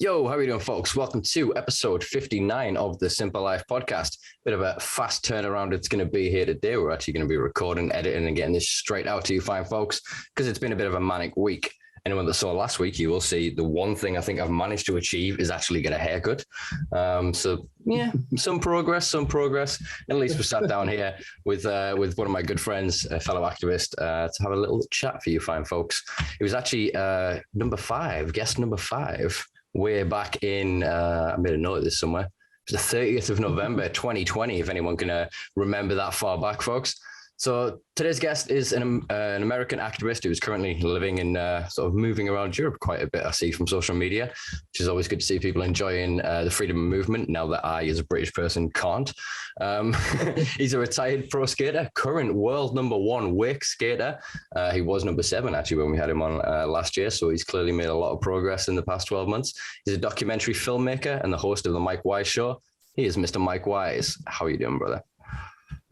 Yo, how are you doing, folks? Welcome to episode 59 of the Simpa Life Podcast. Bit of a fast turnaround it's going to be here today. We're actually going to be recording, editing, and getting this straight out to you fine folks, because it's been a bit of a manic week. Anyone that saw last week, you will see the one thing I think I've managed to achieve is actually get a haircut. So yeah, some progress. At least we sat down here with one of my good friends, a fellow activist, to have a little chat for you fine folks. It was actually guest number five, way back in, I made a note of this somewhere. It was the 30th of November, 2020, if anyone can remember that far back, folks. So today's guest is an American activist who's currently living in sort of moving around Europe quite a bit, I see from social media, which is always good to see people enjoying the freedom movement now that I, as a British person, can't. He's a retired pro skater, current world number one wake skater. He was number 7, actually, when we had him on last year. So he's clearly made a lot of progress in the past 12 months. He's a documentary filmmaker and the host of the Mike Wise Show. He is Mr. Mike Wise. How are you doing, brother?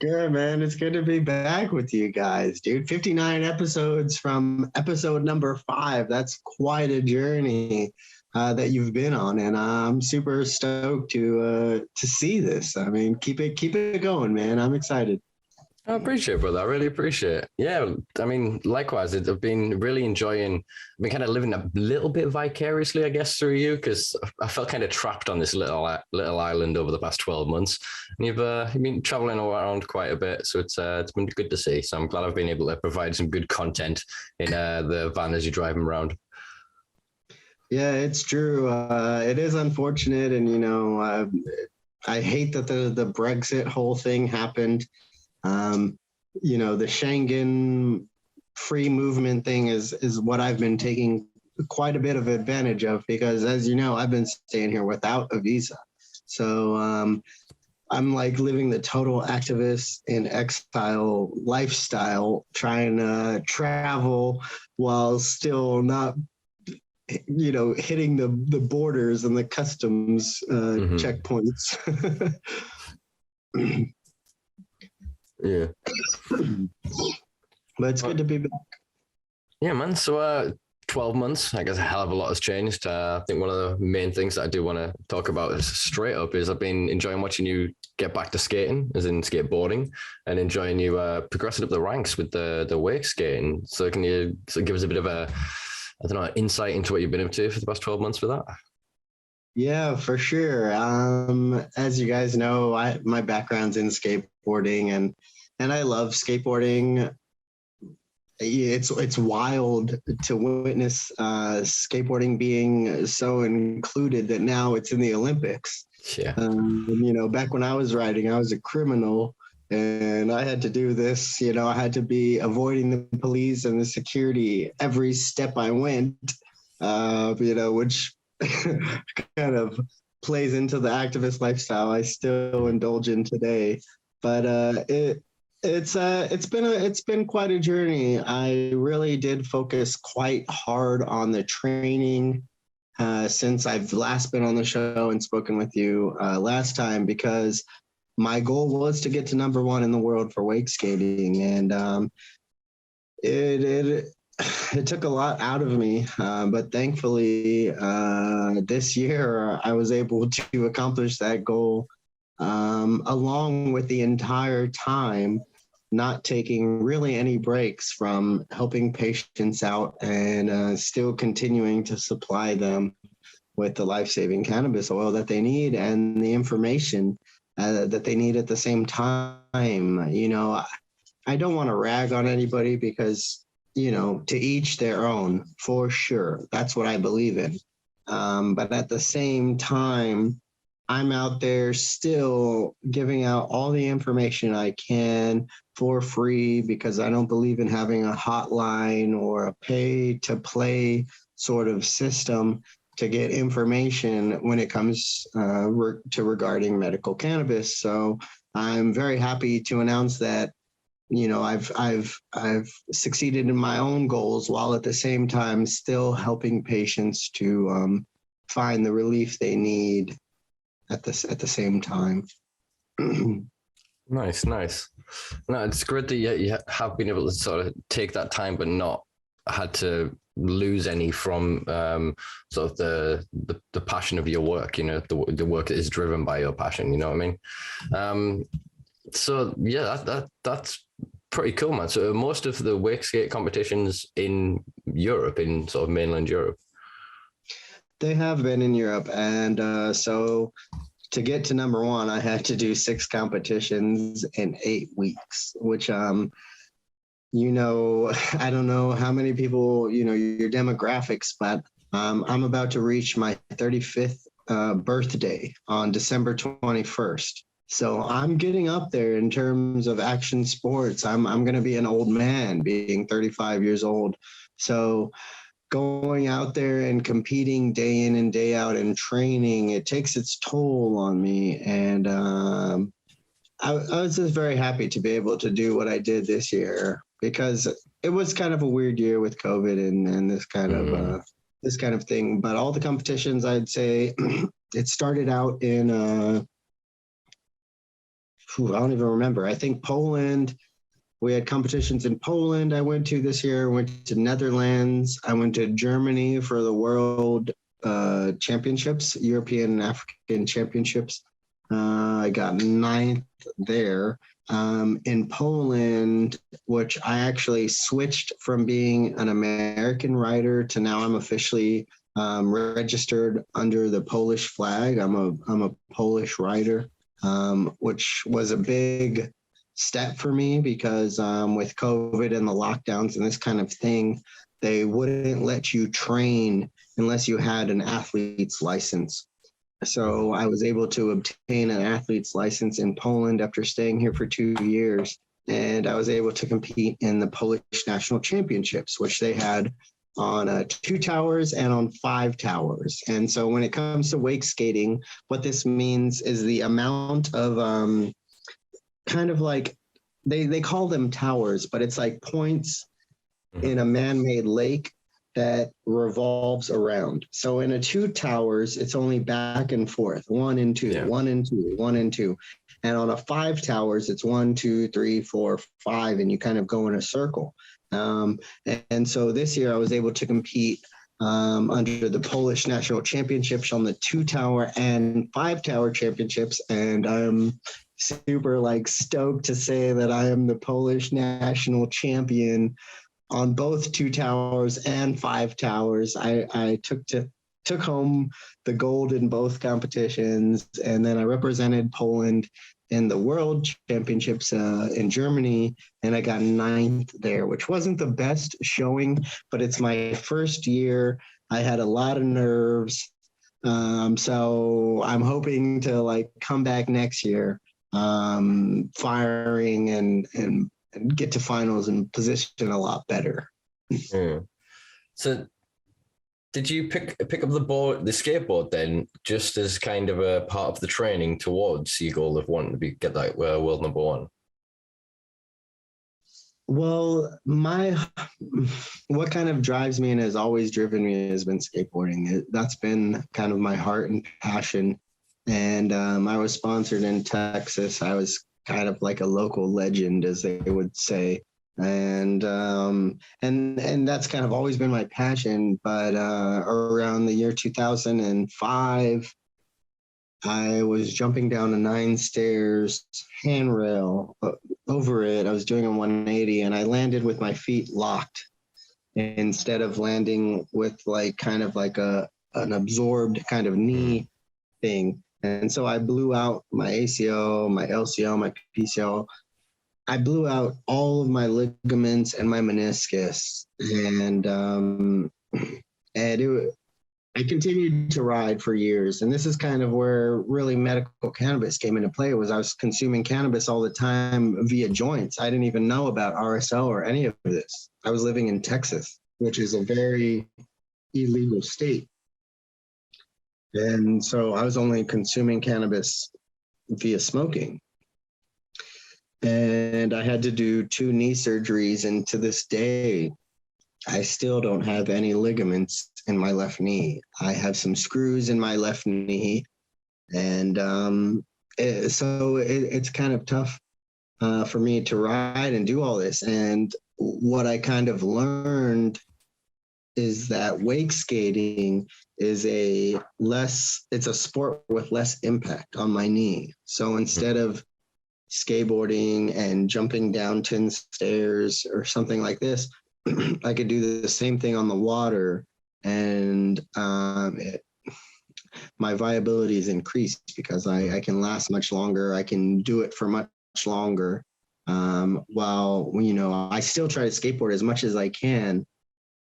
Good, man. It's good to be back with you guys, dude. 59 episodes from episode number 5. That's quite a journey that you've been on, and I'm super stoked to see this. I mean, keep it going, man. I'm excited. I appreciate it, brother. I really appreciate it. Yeah, I mean, likewise, I've been really enjoying, I've been kind of living a little bit vicariously, I guess, through you, because I felt kind of trapped on this little island over the past 12 months. And you've been traveling around quite a bit, so it's been good to see. So I'm glad I've been able to provide some good content in the van as you're driving around. Yeah, it's true. It is unfortunate, and, I hate that the Brexit whole thing happened. The Schengen free movement thing is what I've been taking quite a bit of advantage of, because, as you know, I've been staying here without a visa. So I'm like living the total activist in exile lifestyle, trying to travel while still not, hitting the borders and the customs checkpoints. Yeah. But it's good to be back. Yeah, man. So 12 months, I guess a hell of a lot has changed. I think one of the main things that I do want to talk about is straight up is I've been enjoying watching you get back to skating, as in skateboarding, and enjoying you progressing up the ranks with the wake skating. So can you give us a bit of a, insight into what you've been up to for the past 12 months for that? Yeah, for sure. As you guys know, my background's in skateboarding, and I love skateboarding. It's wild to witness skateboarding being so included that now it's in the Olympics. Yeah. Back when I was riding, I was a criminal, and I had to do this. I had to be avoiding the police and the security every step I went. Which kind of plays into the activist lifestyle I still indulge in today. But it's been quite a journey. I really did focus quite hard on the training since I've last been on the show and spoken with you last time, because my goal was to get to number 1 in the world for wake skating, and it took a lot out of me, but thankfully this year I was able to accomplish that goal, along with the entire time not taking really any breaks from helping patients out and still continuing to supply them with the life-saving cannabis oil that they need and the information that they need at the same time. I don't want to rag on anybody, because to each their own, for sure. That's what I believe in. But at the same time, I'm out there still giving out all the information I can for free, because I don't believe in having a hotline or a pay-to-play sort of system to get information when it comes to regarding medical cannabis. So I'm very happy to announce that I've succeeded in my own goals, while at the same time still helping patients to find the relief they need at the same time. Nice. No, it's great that you have been able to sort of take that time, but not had to lose any from sort of the passion of your work, you know, the work that is driven by your passion, you know what I mean? So yeah, that's pretty cool, man. So most of the wake skate competitions in Europe, in sort of mainland Europe? They have been in Europe. And so to get to number one, I had to do 6 competitions in 8 weeks, which, you know, I don't know how many people, you know, your demographics, but I'm about to reach my 35th birthday on December 21st. So I'm getting up there in terms of action sports. I'm going to be an old man being 35 years old. So going out there and competing day in and day out and training, it takes its toll on me. And I was just very happy to be able to do what I did this year, because it was kind of a weird year with COVID and this kind of thing. But all the competitions, I'd say it started out in I don't even remember. I think Poland. We had competitions in Poland I went to this year. I went to Netherlands. I went to Germany for the World Championships, European and African Championships. I got 9th there. In Poland, which I actually switched from being an American rider to now I'm officially registered under the Polish flag. I'm a Polish rider, which was a big step for me because with COVID and the lockdowns and this kind of thing, they wouldn't let you train unless you had an athlete's license. So I was able to obtain an athlete's license in Poland after staying here for 2 years. And I was able to compete in the Polish National Championships, which they had on 2 towers and on 5 towers. And so when it comes to wake skating, what this means is the amount of kind of like, they call them towers, but it's like points in a man-made lake that revolves around. So in a 2 towers, it's only back and forth, 1 and 2, 1 and 2, 1 and 2. And on a 5 towers, it's 1, 2, 3, 4, 5, and you kind of go in a circle. And so this year I was able to compete under the Polish National Championships on the 2 tower and 5 tower championships. And I'm super stoked to say that I am the Polish national champion on both 2 towers and 5 towers. I took home the gold in both competitions, and then I represented Poland in the World Championships in Germany, and I got 9th there, which wasn't the best showing, but it's my first year. I had a lot of nerves, so I'm hoping to come back next year, firing and get to finals and position a lot better. So did you pick up the skateboard then, just as kind of a part of the training towards your goal of wanting to get that world number 1? Well, what kind of drives me and has always driven me has been skateboarding. That's been kind of my heart and passion. And I was sponsored in Texas. I was kind of like a local legend, as they would say. And that's kind of always been my passion. But around the year 2005, I was jumping down a 9 stairs handrail. Over it, I was doing a 180, and I landed with my feet locked instead of landing with an absorbed kind of knee thing. And so I blew out my ACL, my LCL, my PCL. I blew out all of my ligaments and my meniscus. And I continued to ride for years. And this is kind of where really medical cannabis came into play. I was consuming cannabis all the time via joints. I didn't even know about RSL or any of this. I was living in Texas, which is a very illegal state. And so I was only consuming cannabis via smoking. And I had to do 2 knee surgeries. And to this day, I still don't have any ligaments in my left knee. I have some screws in my left knee. And so it's kind of tough for me to ride and do all this. And what I kind of learned is that wake skating is it's a sport with less impact on my knee. So instead of skateboarding and jumping down 10 stairs or something like this, I could do the same thing on the water, and my viability is increased because I can last much longer. I can do it for much longer. While, I still try to skateboard as much as I can,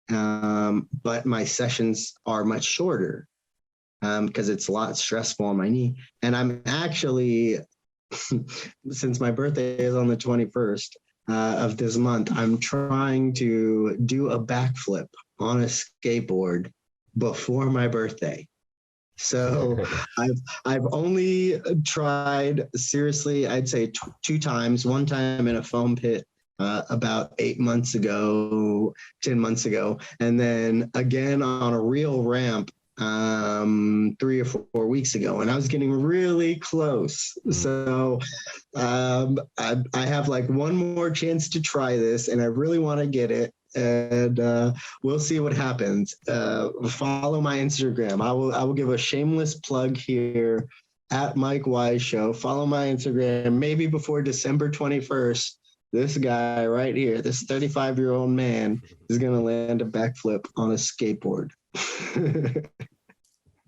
but my sessions are much shorter because it's a lot stressful on my knee. And I'm actually, since my birthday is on the 21st of this month, I'm trying to do a backflip on a skateboard before my birthday. So I've only tried, seriously, I'd say two times. One time in a foam pit about 10 months ago, and then again on a real ramp 3 or 4 weeks ago, and I was getting really close. So I have like one more chance to try this, and I really want to get it. And we'll see what happens. Follow my Instagram. I will give a shameless plug here at Mike Wise Show. Follow my Instagram. Maybe before December 21st, this guy right here, this 35-year-old man, is going to land a backflip on a skateboard.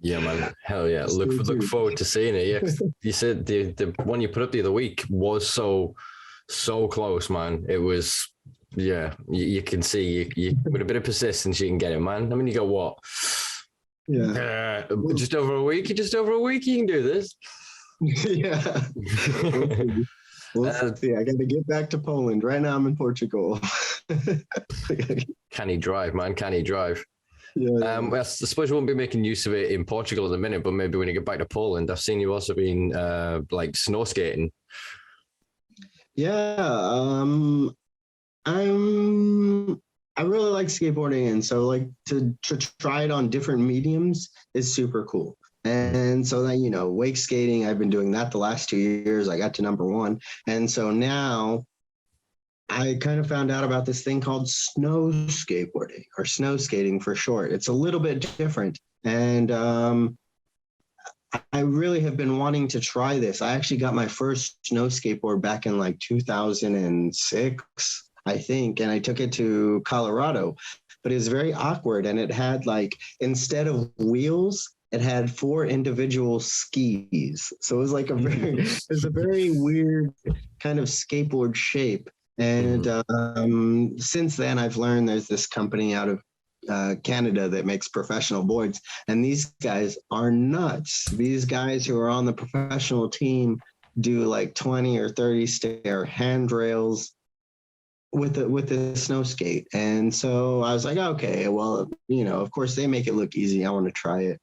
Yeah, man. Hell yeah. Look forward to seeing it. Yeah, you said the one you put up the other week was so close, man. It was, yeah, you can see you with a bit of persistence, you can get it, man. I mean, you got what? Yeah. Just over a week. You can do this. Yeah. We'll see. I got to get back to Poland. Right now I'm in Portugal. Can he drive, man? Can he drive? Yeah. I suppose you won't be making use of it in Portugal at the minute, but maybe when you get back to Poland. I've seen you also been like snow skating. Yeah. I really like skateboarding, and so like to try it on different mediums is super cool. And so then, wake skating, I've been doing that the last 2 years. I got to number 1. And so now I kind of found out about this thing called snow skateboarding, or snow skating for short. It's a little bit different. And I really have been wanting to try this. I actually got my first snow skateboard back in like 2006, I think, and I took it to Colorado. But it was very awkward, and it had like, instead of wheels, it had 4 individual skis. So it was like a very weird kind of skateboard shape. And since then, I've learned there's this company out of Canada that makes professional boards, and these guys are nuts. These guys who are on the professional team do like 20 or 30 stair handrails with the snow skate. And so I was like, okay, well, of course they make it look easy. I want to try it.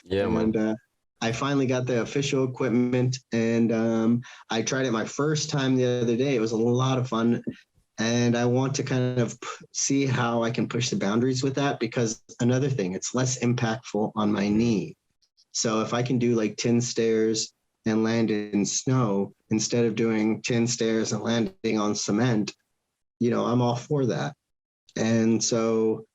Yeah, man. And I finally got the official equipment, and I tried it my first time the other day. It was a lot of fun, and I want to kind of see how I can push the boundaries with that, because another thing, it's less impactful on my knee. So if I can do like 10 stairs and land in snow instead of doing 10 stairs and landing on cement, I'm all for that. And so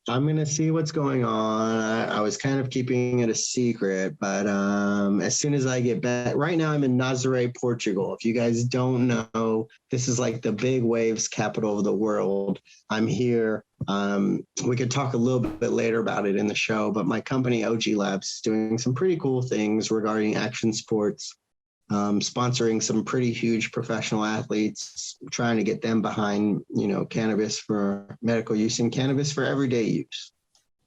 I'm going to see what's going on. I was kind of keeping it a secret, but as soon as I get back, right now I'm in Nazaré, Portugal. If you guys don't know, this is like the big waves capital of the world. I'm here. We could talk a little bit later about it in the show, but my company, OG Labs, is doing some pretty cool things regarding action sports, sponsoring some pretty huge professional athletes, trying to get them behind, cannabis for medical use and cannabis for everyday use.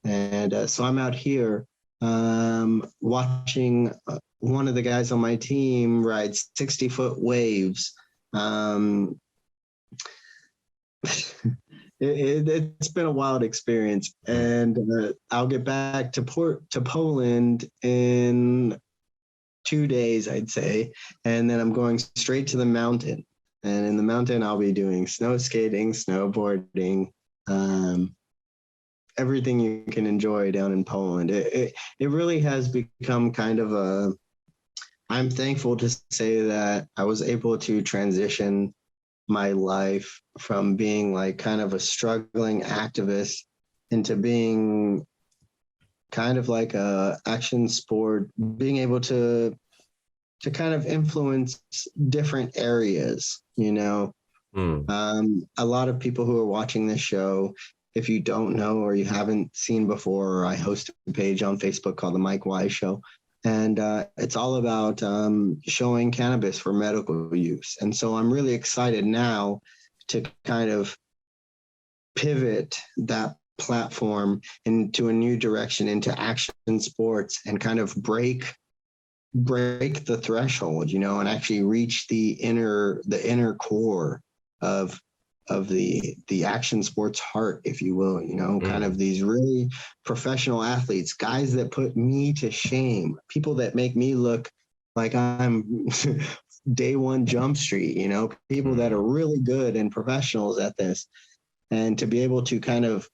And so I'm out here watching one of the guys on my team ride 60-foot waves. It's been a wild experience, and I'll get back to Poland in 2 days, I'd say, and then I'm going straight to the mountain. And in the mountain, I'll be doing snow skating, snowboarding, everything you can enjoy down in Poland. It really has become kind of I'm thankful to say that I was able to transition my life from being like kind of a struggling activist into being kind of like a action sport, being able to kind of influence different areas, you know. A lot of people who are watching this show, if you don't know or you haven't seen before, I host a page on Facebook called The Mike Wise Show. And it's all about showing cannabis for medical use. And so I'm really excited now to kind of pivot that platform into a new direction, into action sports, and kind of break the threshold, you know, and actually reach the inner core of the action sports heart, if you will, you know, kind of these really professional athletes, guys that put me to shame, people that make me look like I'm day one Jump Street, you know, people that are really good and professionals at this. And to be able to kind of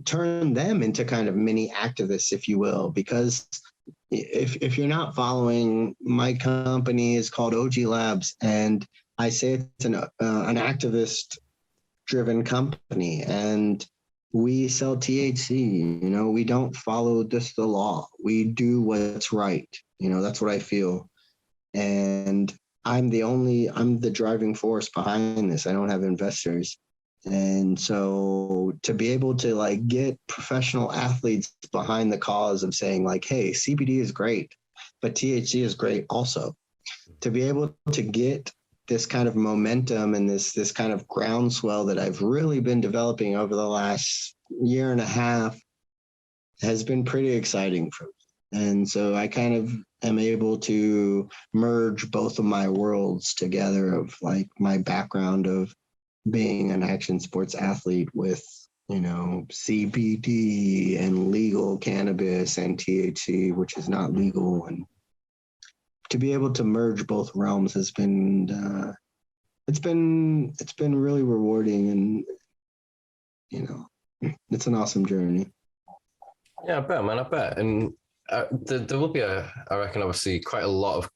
turn them into kind of mini activists, if you will, because if you're not following, my company is called OG Labs, and I say it's an activist-driven company, and we sell THC. You know, we don't follow just the law. We do what's right. You know, that's what I feel, and I'm the driving force behind this. I don't have investors. And so to be able to like get professional athletes behind the cause of saying like, hey, CBD is great, but THC is great also. To be able to get this kind of momentum and this kind of groundswell that I've really been developing over the last year and a half has been pretty exciting for me. And so I kind of am able to merge both of my worlds together, of like my background of being an action sports athlete with, you know, CBD and legal cannabis and THC, which is not legal. And to be able to merge both realms has been, it's been really rewarding, and, you know, it's an awesome journey. Yeah, I bet, man, I bet. And there will be I reckon, obviously quite a lot of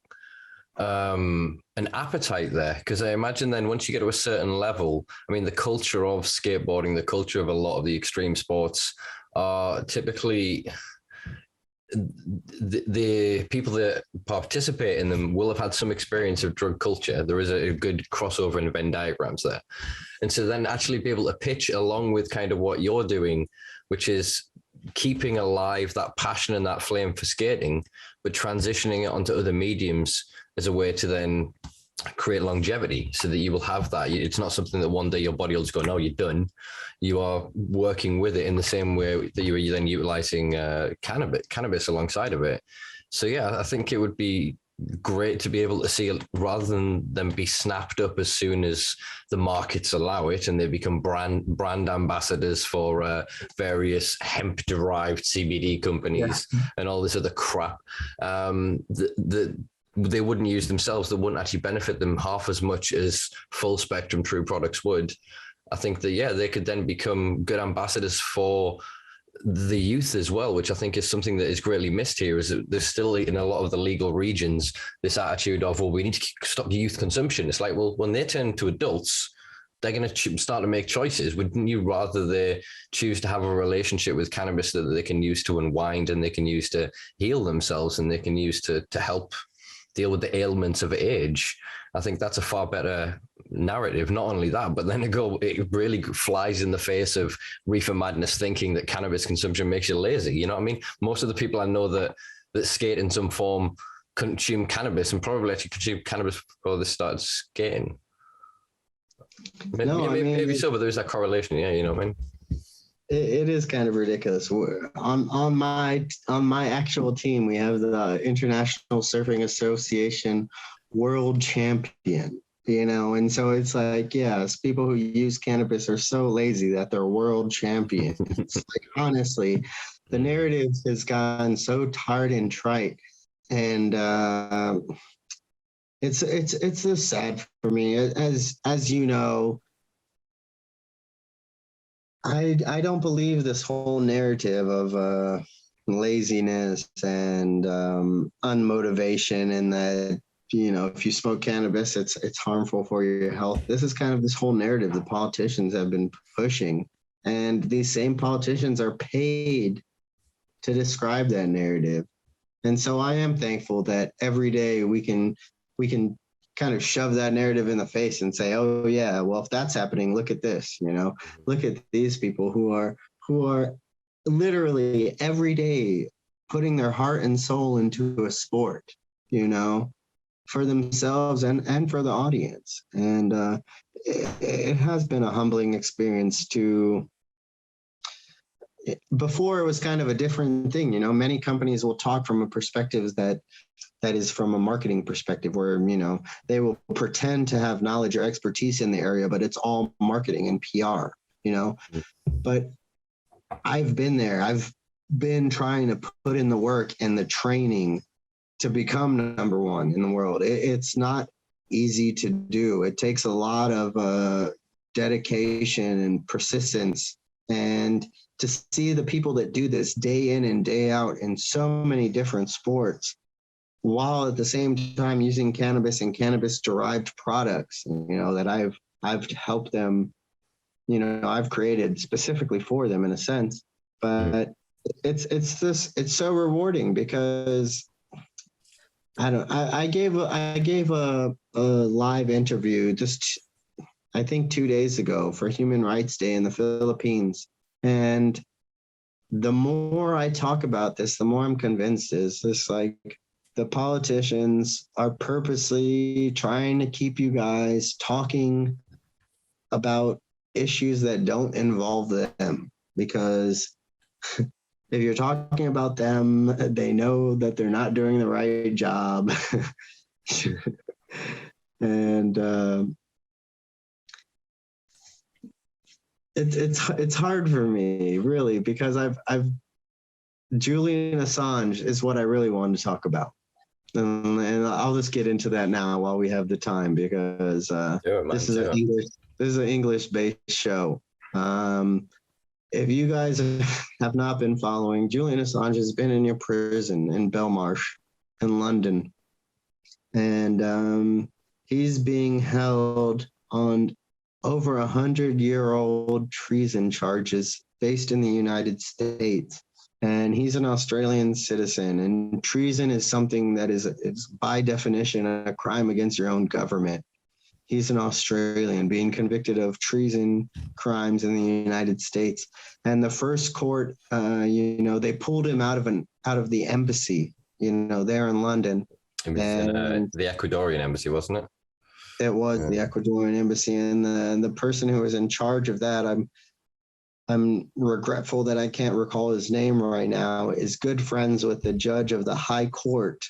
an appetite there, because I imagine then once you get to a certain level, I mean, the culture of skateboarding, the culture of a lot of the extreme sports are typically the people that participate in them will have had some experience of drug culture. There is a good crossover in Venn diagrams there. And so then actually be able to pitch along with kind of what you're doing, which is keeping alive that passion and that flame for skating, but transitioning it onto other mediums as a way to then create longevity, so that you will have that. It's not something that one day your body will just go, no, you're done. You are working with it in the same way that you are then utilizing cannabis alongside of it. So yeah, I think it would be great to be able to see it, rather than them be snapped up as soon as the markets allow it and they become brand ambassadors for various hemp derived CBD companies and all this other crap. They wouldn't use themselves, that wouldn't actually benefit them half as much as full spectrum true products would. I think that, yeah, they could then become good ambassadors for the youth as well, which I think is something that is greatly missed here, is that there's still in a lot of the legal regions this attitude of, well, we need to stop youth consumption. It's like, well, when they turn to adults, they're going to start to make choices. Wouldn't you rather they choose to have a relationship with cannabis that they can use to unwind, and they can use to heal themselves, and they can use to help deal with the ailments of age? I think that's a far better narrative. Not only that, but then it really flies in the face of reefer madness thinking that cannabis consumption makes you lazy. You know what I mean? Most of the people I know that skate in some form consume cannabis, and probably actually consume cannabis before they started skating. Maybe so, but there's that correlation. Yeah, you know what I mean? It is kind of ridiculous. On my actual team, we have the International Surfing Association world champion, you know, and so it's like, yes, people who use cannabis are so lazy that they're world champions. Like, honestly, the narrative has gone so tired and trite, and it's just sad for me. As you know, I don't believe this whole narrative of laziness and unmotivation, and that if you smoke cannabis, it's harmful for your health. This is kind of this whole narrative the politicians have been pushing, and these same politicians are paid to describe that narrative. And so I am thankful that every day we can kind of shove that narrative in the face and say, oh yeah, well, if that's happening, look at this, look at these people who are literally every day putting their heart and soul into a sport, for themselves and for the audience. And it has been a humbling experience before it was kind of a different thing. Many companies will talk from a perspective that is from a marketing perspective where, they will pretend to have knowledge or expertise in the area, but it's all marketing and PR, but I've been there. I've been trying to put in the work and the training to become number one in the world. It's not easy to do. It takes a lot of dedication and persistence, and to see the people that do this day in and day out in so many different sports, while at the same time using cannabis and cannabis derived products, that I've helped them, I've created specifically for them in a sense. But it's so rewarding because I gave a live interview just I think 2 days ago for Human Rights Day in the Philippines. And the more I talk about this, the more I'm convinced is this, like, the politicians are purposely trying to keep you guys talking about issues that don't involve them, because if you're talking about them, they know that they're not doing the right job. And it's hard for me, really, because I've Julian Assange is what I really wanted to talk about. And I'll just get into that now while we have the time, because this is an English-based show. If you guys have not been following, Julian Assange has been in your prison in Belmarsh in London. And he's being held on over 100-year-old treason charges based in the United States. And he's an Australian citizen, and treason is something that is by definition a crime against your own government. He's an Australian being convicted of treason crimes in the United States. And the first court, they pulled him out of the embassy, there in London. It was the Ecuadorian embassy, wasn't it? It was the Ecuadorian embassy, and the person who was in charge of that, I'm regretful that I can't recall his name right now, is good friends with the judge of the High Court,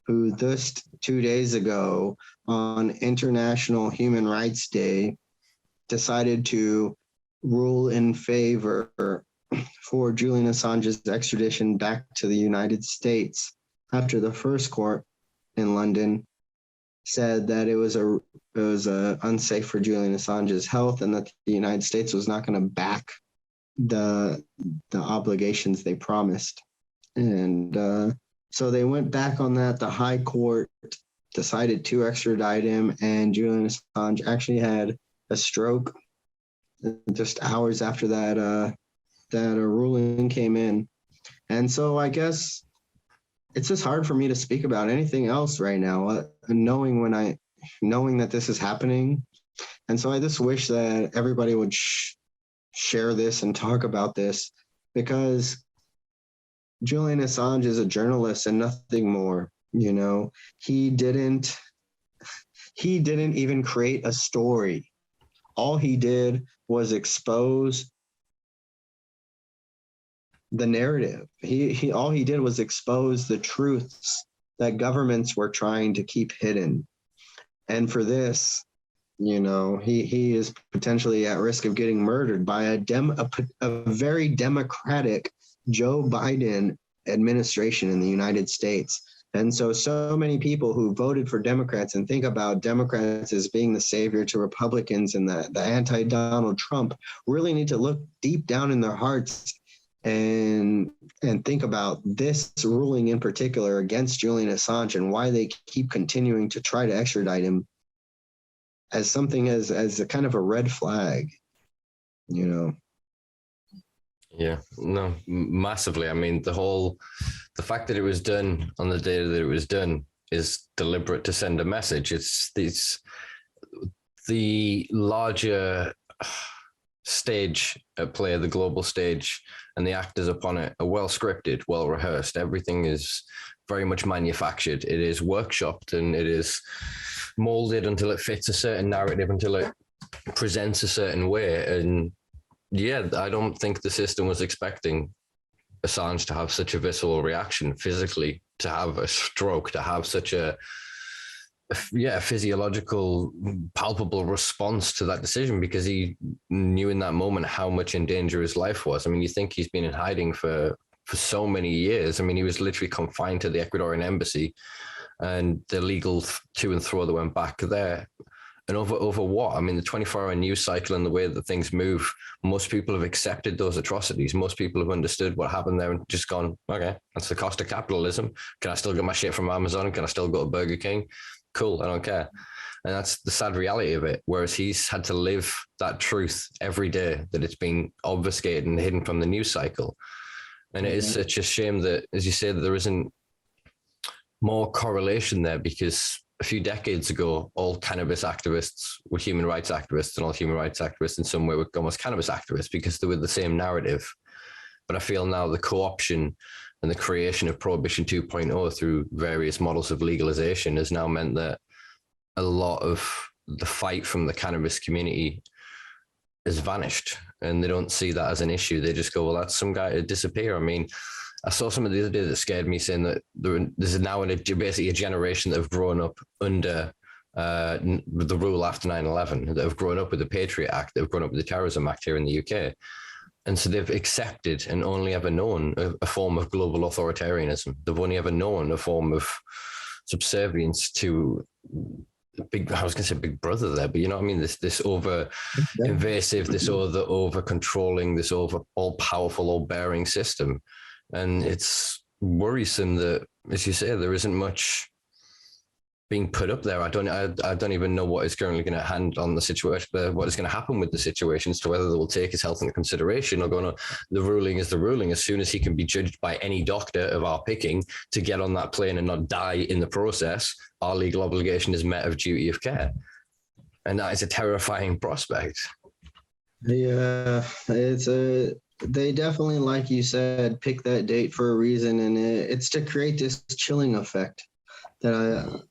who just 2 days ago on International Human Rights Day decided to rule in favor for Julian Assange's extradition back to the United States after the first court in London said that it was unsafe for Julian Assange's health, and that the United States was not going to back the obligations they promised. And so they went back on that. The High Court decided to extradite him, and Julian Assange actually had a stroke just hours after that a ruling came in. And so I guess it's just hard for me to speak about anything else right now, knowing that this is happening. And so I just wish that everybody would share this and talk about this, because Julian Assange is a journalist and nothing more. He didn't even create a story. All he did was expose the narrative. All he did was expose the truths that governments were trying to keep hidden. And for this, he is potentially at risk of getting murdered by a very democratic Joe Biden administration in the United States. And so many people who voted for Democrats and think about Democrats as being the savior to Republicans and the anti-Donald Trump really need to look deep down in their hearts and think about this ruling in particular against Julian Assange and why they keep continuing to try to extradite him as something as a kind of a red flag, you know. Yeah, no, massively. I mean, the fact that it was done on the day that it was done is deliberate to send a message. It's the larger stage at play, the global stage, and the actors upon it are well scripted, well rehearsed. Everything is very much manufactured. It is workshopped and it is molded until it fits a certain narrative, until it presents a certain way. And yeah, I don't think the system was expecting Assange to have such a visceral reaction physically, to have a stroke, to have such a physiological, palpable response to that decision, because he knew in that moment how much in danger his life was. I mean, you think he's been in hiding for so many years. I mean, he was literally confined to the Ecuadorian embassy and the legal to and fro that went back there. And over what? I mean, the 24-hour news cycle and the way that things move, most people have accepted those atrocities. Most people have understood what happened there and just gone, okay, that's the cost of capitalism. Can I still get my shit from Amazon? Can I still go to Burger King? Cool, I don't care. And that's the sad reality of it. Whereas he's had to live that truth every day, that it's been obfuscated and hidden from the news cycle. And it is such a shame that, as you say, that there isn't more correlation there, because a few decades ago, all cannabis activists were human rights activists, and all human rights activists in some way were almost cannabis activists because they were the same narrative. But I feel now the co-option and the creation of Prohibition 2.0 through various models of legalization has now meant that a lot of the fight from the cannabis community has vanished, and they don't see that as an issue. They just go, well, that's some guy to disappear. I mean, I saw something the other day that scared me, saying that there's now basically a generation that have grown up under the rule after 9/11, that have grown up with the Patriot Act, that have grown up with the Terrorism Act here in the UK. And so they've accepted and only ever known a form of global authoritarianism. They've only ever known a form of subservience to big, I was going to say big brother there, but you know what I mean? This over invasive, this over controlling, this over all powerful, all bearing system. And it's worrisome that, as you say, there isn't much being put up there. I don't even know what is currently going to hand on the situation, what is going to happen with the situation, as to whether they will take his health into consideration or go, no, the ruling is the ruling. As soon as he can be judged by any doctor of our picking to get on that plane and not die in the process, our legal obligation is met of duty of care. And that is a terrifying prospect. Yeah, they definitely, like you said, pick that date for a reason, and it's to create this chilling effect that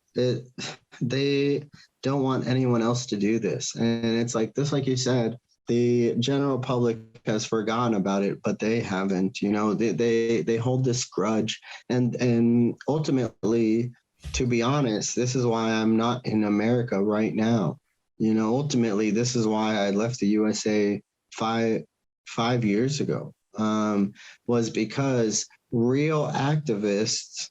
they don't want anyone else to do this. And it's like this, like you said, the general public has forgotten about it, but they haven't. You know, they hold this grudge, and ultimately, to be honest, this is why I'm not in America right now. You know, ultimately, this is why I left the USA five years ago, was because real activists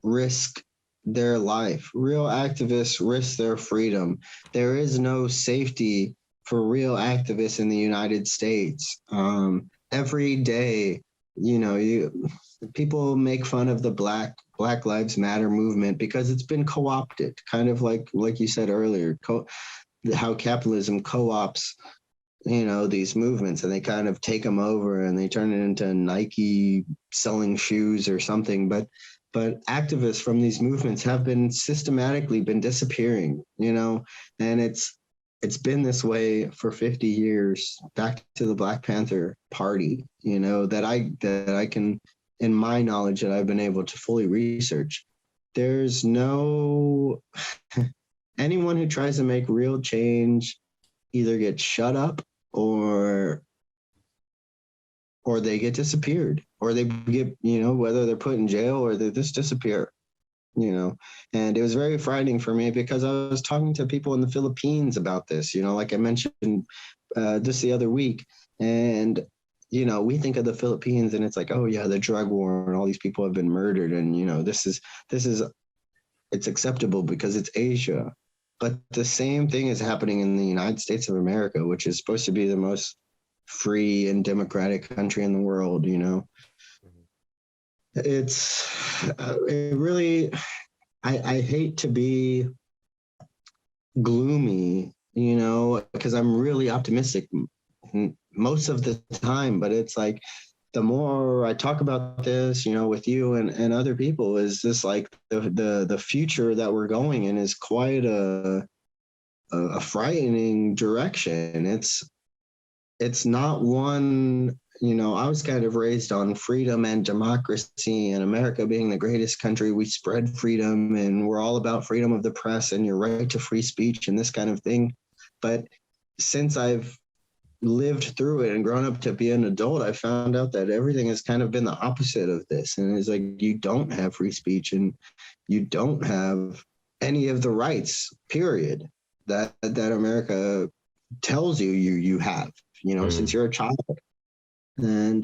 risk their life. Real activists risk their freedom. There is no safety for real activists in the United States. Every day, you know, people make fun of the Black Lives Matter movement because it's been co-opted, kind of like you said earlier, how capitalism co-ops, you know, these movements, and they kind of take them over and they turn it into Nike selling shoes or something. But activists from these movements have been systematically disappearing, you know, and it's been this way for 50 years, back to the Black Panther Party, you know, that I can, in my knowledge, that I've been able to fully research. There's no anyone who tries to make real change either gets shut up or they get disappeared, or they get, you know, whether they're put in jail or they just disappear, you know. And it was very frightening for me because I was talking to people in the Philippines about this, you know, like I mentioned just the other week. And, you know, we think of the Philippines and it's like, oh yeah, the drug war and all these people have been murdered. And, you know, this is it's acceptable because it's Asia. But the same thing is happening in the United States of America, which is supposed to be the most free and democratic country in the world. It really, I hate to be gloomy, because I'm really optimistic most of the time, but it's like, the more I talk about this, with you and other people, is this like the future that we're going in is quite a frightening direction. It's not one, I was kind of raised on freedom and democracy and America being the greatest country. We spread freedom and we're all about freedom of the press and your right to free speech and this kind of thing. But since I've lived through it and grown up to be an adult, I found out that everything has kind of been the opposite of this. And it's like, you don't have free speech and you don't have any of the rights, period, that America tells you have, since you're a child. And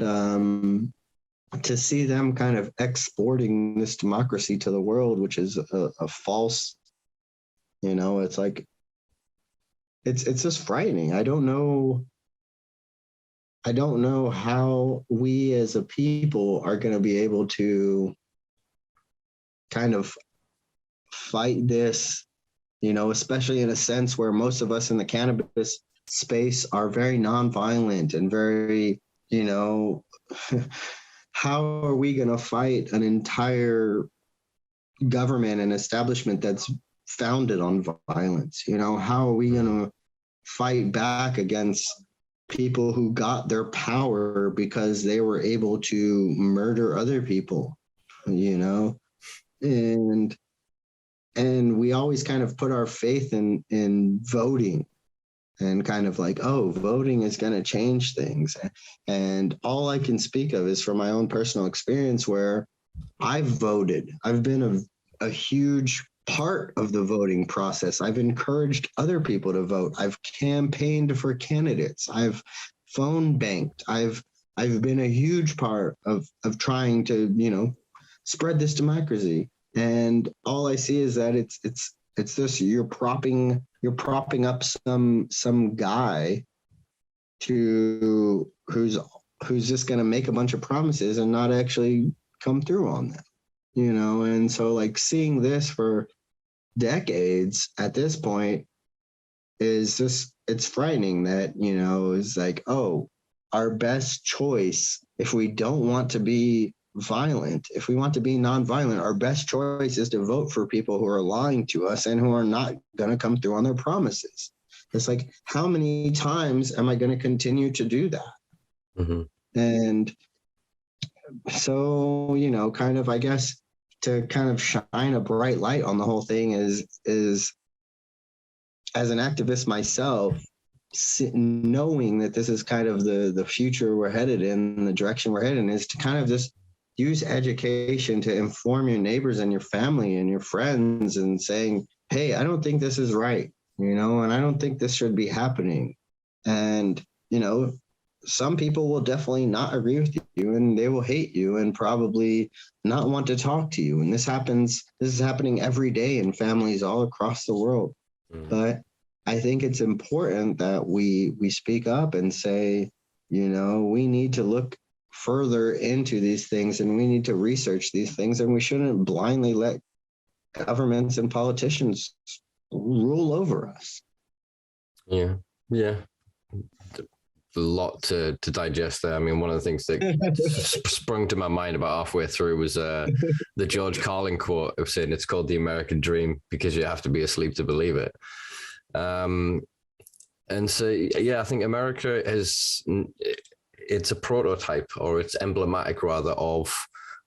to see them kind of exporting this democracy to the world, which is a false, it's like, it's just frightening. I don't know how we as a people are going to be able to kind of fight this, especially in a sense where most of us in the cannabis space are very nonviolent and very, how are we going to fight an entire government and establishment that's founded on violence? How are we going to fight back against people who got their power because they were able to murder other people, and we always kind of put our faith in voting and kind of like, oh, voting is going to change things. And all I can speak of is from my own personal experience where I've voted. I've been a huge part of the voting process. I've encouraged other people to vote. I've campaigned for candidates. I've phone banked. I've been a huge part of trying to, spread this democracy. And all I see is that it's this, you're propping up some guy who's just going to make a bunch of promises and not actually come through on them, and so like seeing this for decades at this point is just, it's frightening that, is like, oh, our best choice, if we don't want to be violent, if we want to be nonviolent, our best choice is to vote for people who are lying to us and who are not going to come through on their promises. It's like, how many times am I going to continue to do that? Mm-hmm. And so, kind of, I guess, to kind of shine a bright light on the whole thing is as an activist myself, knowing that this is kind of the future we're headed in, the direction we're headed in, is to kind of just use education to inform your neighbors and your family and your friends and saying, hey, I don't think this is right, and I don't think this should be happening. And, some people will definitely not agree with you and they will hate you and probably not want to talk to you. And this is happening every day in families all across the world. Mm. But I think it's important that we speak up and say, we need to look further into these things and we need to research these things, and we shouldn't blindly let governments and politicians rule over us. Yeah. A lot to digest there. I mean, one of the things that sprung to my mind about halfway through was the George Carlin quote of saying it's called the American dream because you have to be asleep to believe it. And so, yeah, I think America it's a prototype, or it's emblematic rather, of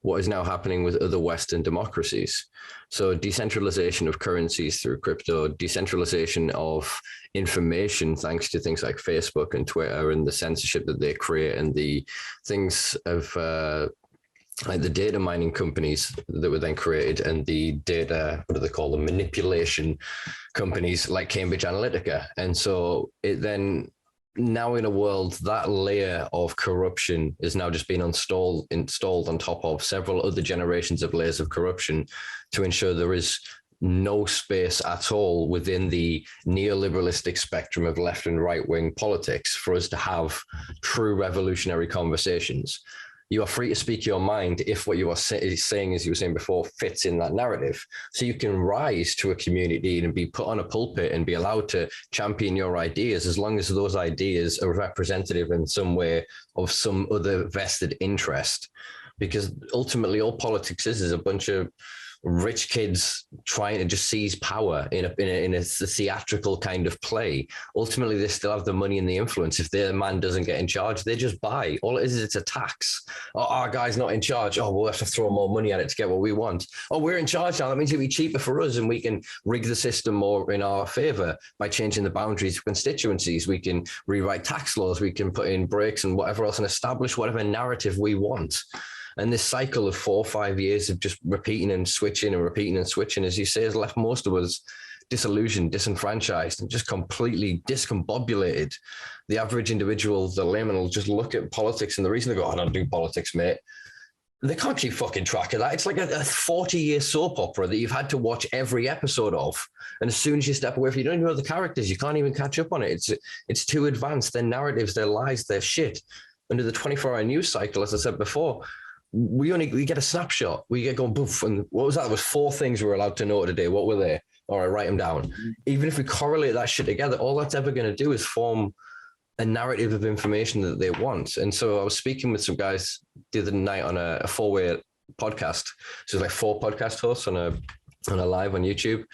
what is now happening with other Western democracies. So decentralization of currencies through crypto, decentralization of information thanks to things like Facebook and Twitter and the censorship that they create, and the things of like the data mining companies that were then created, and the data, what do they call them, manipulation companies like Cambridge Analytica. And so it then, now in a world, that layer of corruption is now just being installed on top of several other generations of layers of corruption to ensure there is no space at all within the neoliberalistic spectrum of left and right wing politics for us to have true revolutionary conversations. You are free to speak your mind if what you are saying, as you were saying before, fits in that narrative. So you can rise to a community and be put on a pulpit and be allowed to champion your ideas, as long as those ideas are representative in some way of some other vested interest. Because ultimately all politics is a bunch of rich kids trying to just seize power in a theatrical kind of play. Ultimately, they still have the money and the influence. If their man doesn't get in charge, they just buy. All it is it's a tax. Oh, our guy's not in charge. Oh, we'll have to throw more money at it to get what we want. Oh, we're in charge now. That means it'll be cheaper for us, and we can rig the system more in our favor by changing the boundaries of constituencies. We can rewrite tax laws. We can put in brakes and whatever else and establish whatever narrative we want. And this cycle of 4 or 5 years of just repeating and switching, as you say, has left most of us disillusioned, disenfranchised, and just completely discombobulated. The average individual, the layman, will just look at politics, and the reason they go, I don't do politics, mate, they can't keep fucking track of that. It's like a 40-year soap opera that you've had to watch every episode of. And as soon as you step away from it, you don't even know the characters. You can't even catch up on it. It's too advanced. Their narratives, their lies, their shit. Under the 24-hour news cycle, as I said before, we get a snapshot. We get going, boof, and what was that? There was 4 things we were allowed to know today. What were they? All right, write them down. Even if we correlate that shit together, all that's ever going to do is form a narrative of information that they want. And so I was speaking with some guys the other night on a 4-way podcast. So it's like 4 podcast hosts on a live on YouTube,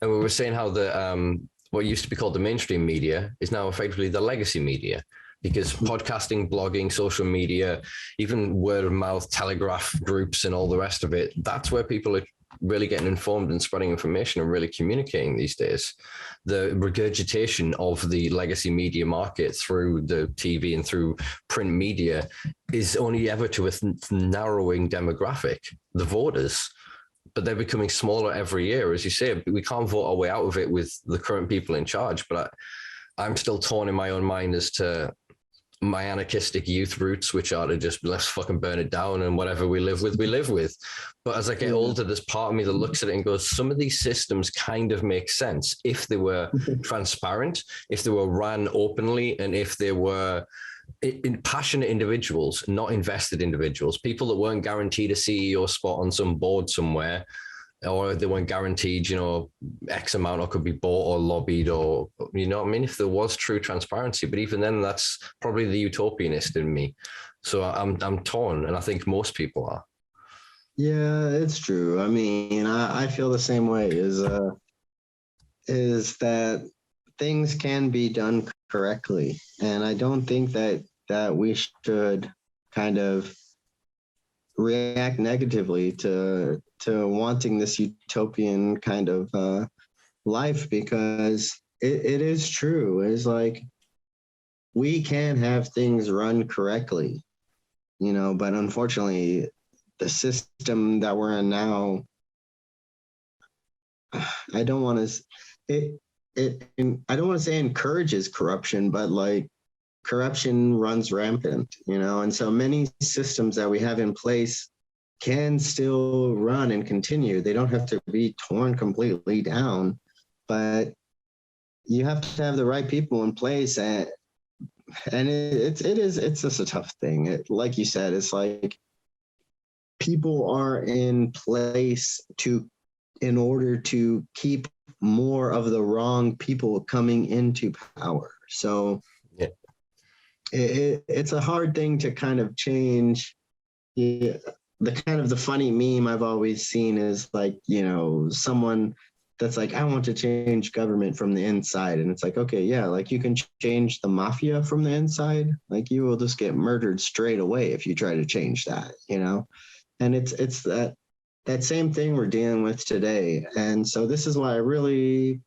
and we were saying how the what used to be called the mainstream media is now effectively the legacy media. Because podcasting, blogging, social media, even word of mouth, telegraph groups and all the rest of it, that's where people are really getting informed and spreading information and really communicating these days. The regurgitation of the legacy media market through the TV and through print media is only ever to a narrowing demographic, the voters. But they're becoming smaller every year. As you say, we can't vote our way out of it with the current people in charge. But I'm still torn in my own mind as to my anarchistic youth roots, which are to just let's fucking burn it down, and whatever we live with, we live with. But as I get older, there's part of me that looks at it and goes, some of these systems kind of make sense if they were transparent, if they were ran openly, and if they were passionate individuals, not invested individuals, people that weren't guaranteed a CEO spot on some board somewhere, or they weren't guaranteed, X amount, or could be bought or lobbied, or, what I mean? If there was true transparency, but even then, that's probably the utopianist in me. So I'm torn, and I think most people are. Yeah, it's true. I mean, I feel the same way. Is that things can be done correctly, and I don't think that we should kind of react negatively to wanting this utopian kind of life, because it is true. It's like we can have things run correctly, but unfortunately the system that we're in now, I don't want to say encourages corruption, but like corruption runs rampant, and so many systems that we have in place can still run and continue. They don't have to be torn completely down, but you have to have the right people in place. And it's just a tough thing. Like you said, it's like people are in place in order to keep more of the wrong people coming into power. So yeah. It's a hard thing to kind of change. Yeah. The funny meme I've always seen is like, someone that's like, I want to change government from the inside. And it's like, okay, yeah, like you can change the mafia from the inside. Like you will just get murdered straight away if you try to change that, and it's that same thing we're dealing with today. And so this is why I really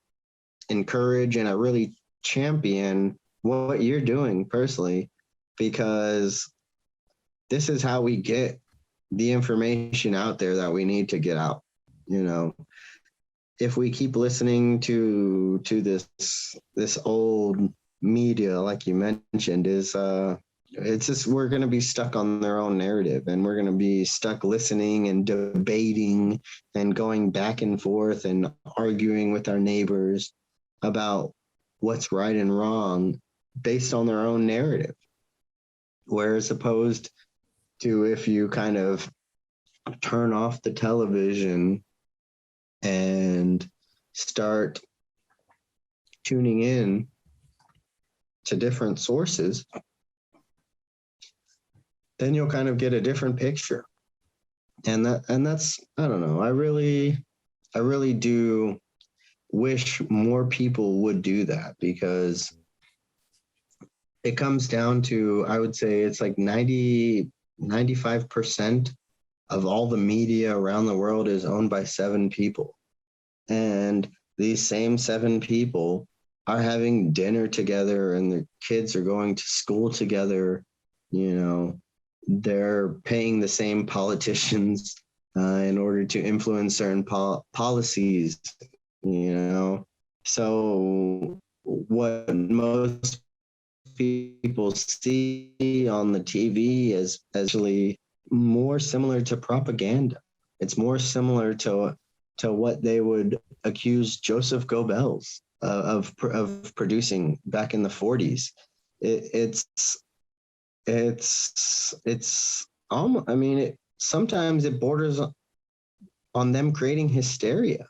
encourage and I really champion what you're doing personally, because this is how we get the information out there that we need to get out. If we keep listening to this old media, like you mentioned, is it's just, we're going to be stuck on their own narrative, and we're going to be stuck listening and debating and going back and forth and arguing with our neighbors about what's right and wrong based on their own narrative. Whereas opposed to if you kind of turn off the television and start tuning in to different sources, then you'll kind of get a different picture. And that's, I don't know, I really do wish more people would do that, because it comes down to, I would say it's like 95% of all the media around the world is owned by 7 people. And these same 7 people are having dinner together, and their kids are going to school together. You know, they're paying the same politicians in order to influence certain policies, you know. So what most people see on the TV is actually more similar to propaganda. It's more similar to what they would accuse Joseph Goebbels of producing back in the 40s. It's almost, I mean, sometimes it borders on them creating hysteria.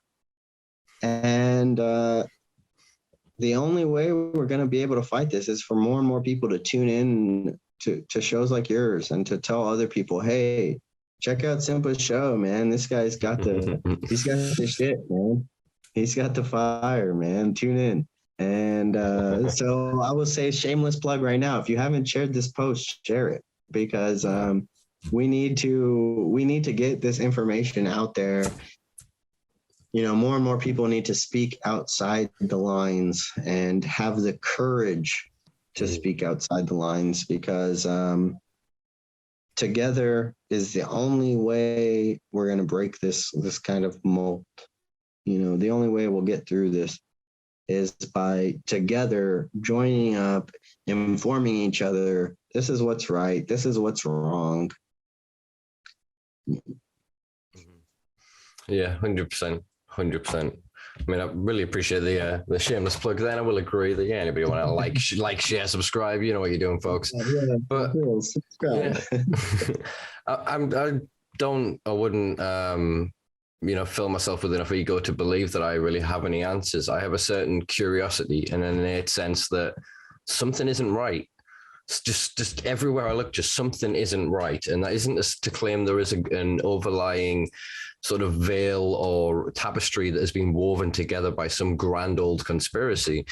And the only way we're going to be able to fight this is for more and more people to tune in to shows like yours, and to tell other people, hey, check out Simpa's show, man. This guy's got he's got the shit, man. He's got the fire, man. Tune in. And so I will say, shameless plug right now, if you haven't shared this post, share it, because we need to get this information out there. You know, more and more people need to speak outside the lines and have the courage to speak outside the lines, because together is the only way we're going to break this kind of mold. You know, the only way we'll get through this is by together joining up, informing each other. This is what's right. This is what's wrong. Yeah, 100%. 100%. I mean, I really appreciate the shameless plug. Then I will agree that, yeah, anybody want to like, share, subscribe, you know what you're doing, folks. Yeah, but subscribe. Yeah. I wouldn't fill myself with enough ego to believe that I really have any answers. I have a certain curiosity and an innate sense that something isn't right. It's just everywhere I look, just something isn't right. And that isn't to claim there is an overlying sort of veil or tapestry that has been woven together by some grand old conspiracy,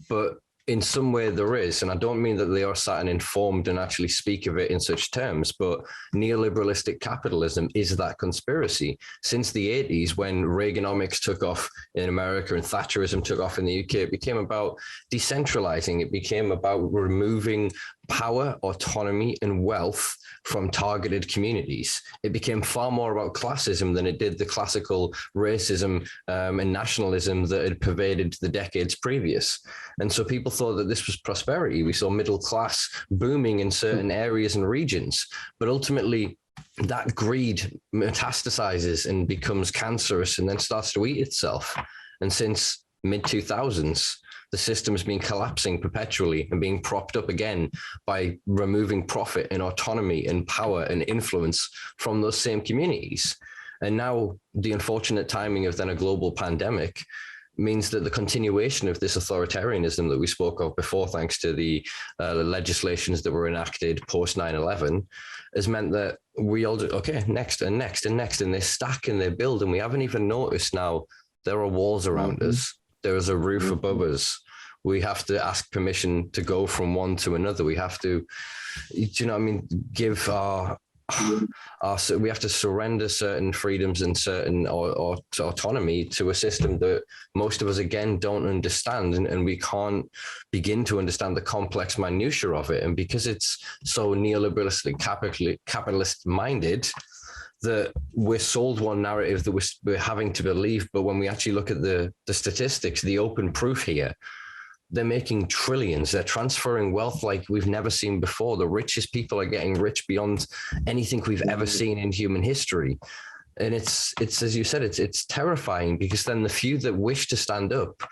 but in some way there is. And I don't mean that they are sat and informed and actually speak of it in such terms, but neoliberalistic capitalism is that conspiracy. Since the 80s, when Reaganomics took off in America and Thatcherism took off in the UK, it became about decentralizing. It became about removing power, autonomy, and wealth from targeted communities. It became far more about classism than it did the classical racism and nationalism that had pervaded the decades previous. And so people thought that this was prosperity. We saw middle class booming in certain areas and regions, but ultimately that greed metastasizes and becomes cancerous and then starts to eat itself. And since mid-2000s, the system has been collapsing perpetually and being propped up again by removing profit and autonomy and power and influence from those same communities. And now the unfortunate timing of then a global pandemic means that the continuation of this authoritarianism that we spoke of before, thanks to the legislations that were enacted post 9/11, has meant that we all do, okay, next and next and next, and they stack and they build, and we haven't even noticed now there are walls around us. There is a roof above us. We have to ask permission to go from one to another. We have to, give we have to surrender certain freedoms and certain or autonomy to a system that most of us, again, don't understand. And we can't begin to understand the complex minutiae of it. And because it's so neoliberalistic, capitalist minded, that we're sold one narrative that we're having to believe. But when we actually look at the statistics, the open proof here, they're making trillions. They're transferring wealth like we've never seen before. The richest people are getting rich beyond anything we've ever seen in human history. And it's as you said, it's terrifying, because then the few that wish to stand up,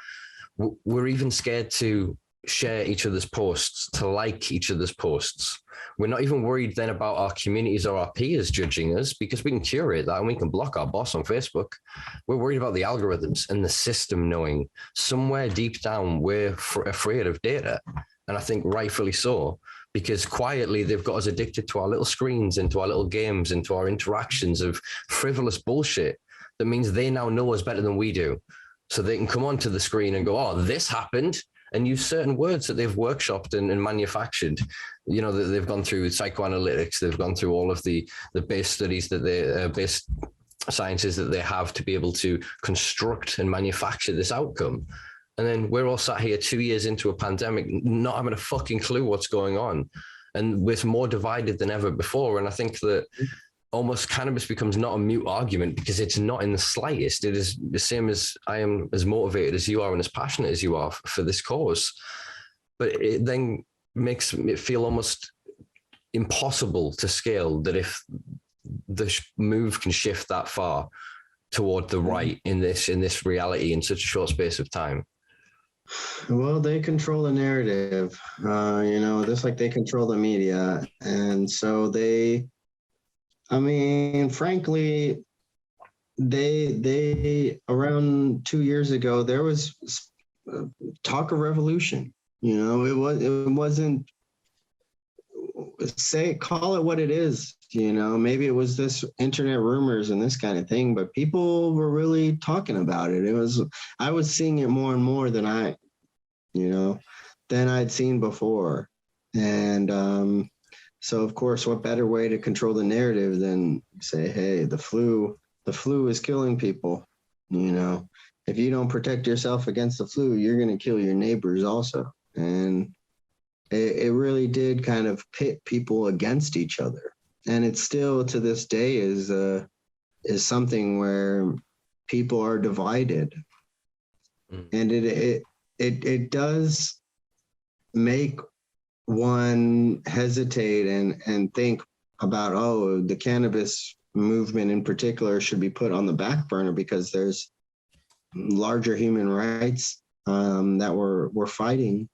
we're even scared to share each other's posts, to like each other's posts. We're not even worried then about our communities or our peers judging us, because we can curate that and we can block our boss on Facebook. We're worried about the algorithms and the system knowing somewhere deep down we're afraid of data. And I think rightfully so, because quietly they've got us addicted to our little screens, into our little games, into our interactions of frivolous bullshit. That means they now know us better than we do. So they can come onto the screen and go, oh, this happened, and use certain words that they've workshopped and manufactured. You know, that they've gone through psychoanalytics, they've gone through all of the base studies that they base sciences that they have to be able to construct and manufacture this outcome. And then we're all sat here 2 years into a pandemic, not having a fucking clue what's going on. And we're more divided than ever before. And I think that almost cannabis becomes not a mute argument, because it's not in the slightest. It is the same as I am as motivated as you are and as passionate as you are for this cause. But it then makes it feel almost impossible to scale, that if the move can shift that far toward the right in this reality in such a short space of time. Well, they control the narrative, just like they control the media. And so frankly, they around 2 years ago, there was talk of revolution. It wasn't, call it what it is. Maybe it was this internet rumors and this kind of thing, but people were really talking about it. I was seeing it more and more than I'd seen before. And so of course, what better way to control the narrative than say, hey, the flu is killing people. If you don't protect yourself against the flu, you're going to kill your neighbors also. And it really did kind of pit people against each other. And it still to this day is something where people are divided. And it does make one hesitate and think about, oh, the cannabis movement in particular should be put on the back burner because there's larger human rights that we're fighting.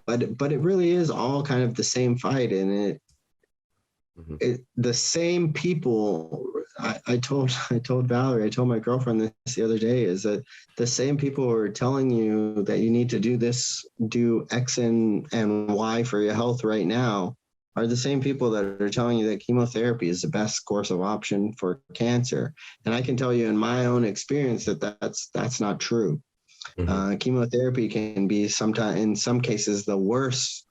But it really is all kind of the same fight, and the same people. I told Valerie, I told my girlfriend this the other day, is that the same people who are telling you that you need to do this, do X and Y for your health right now, are the same people that are telling you that chemotherapy is the best course of option for cancer. And I can tell you in my own experience that that's not true. Chemotherapy can be sometimes, in some cases, the worst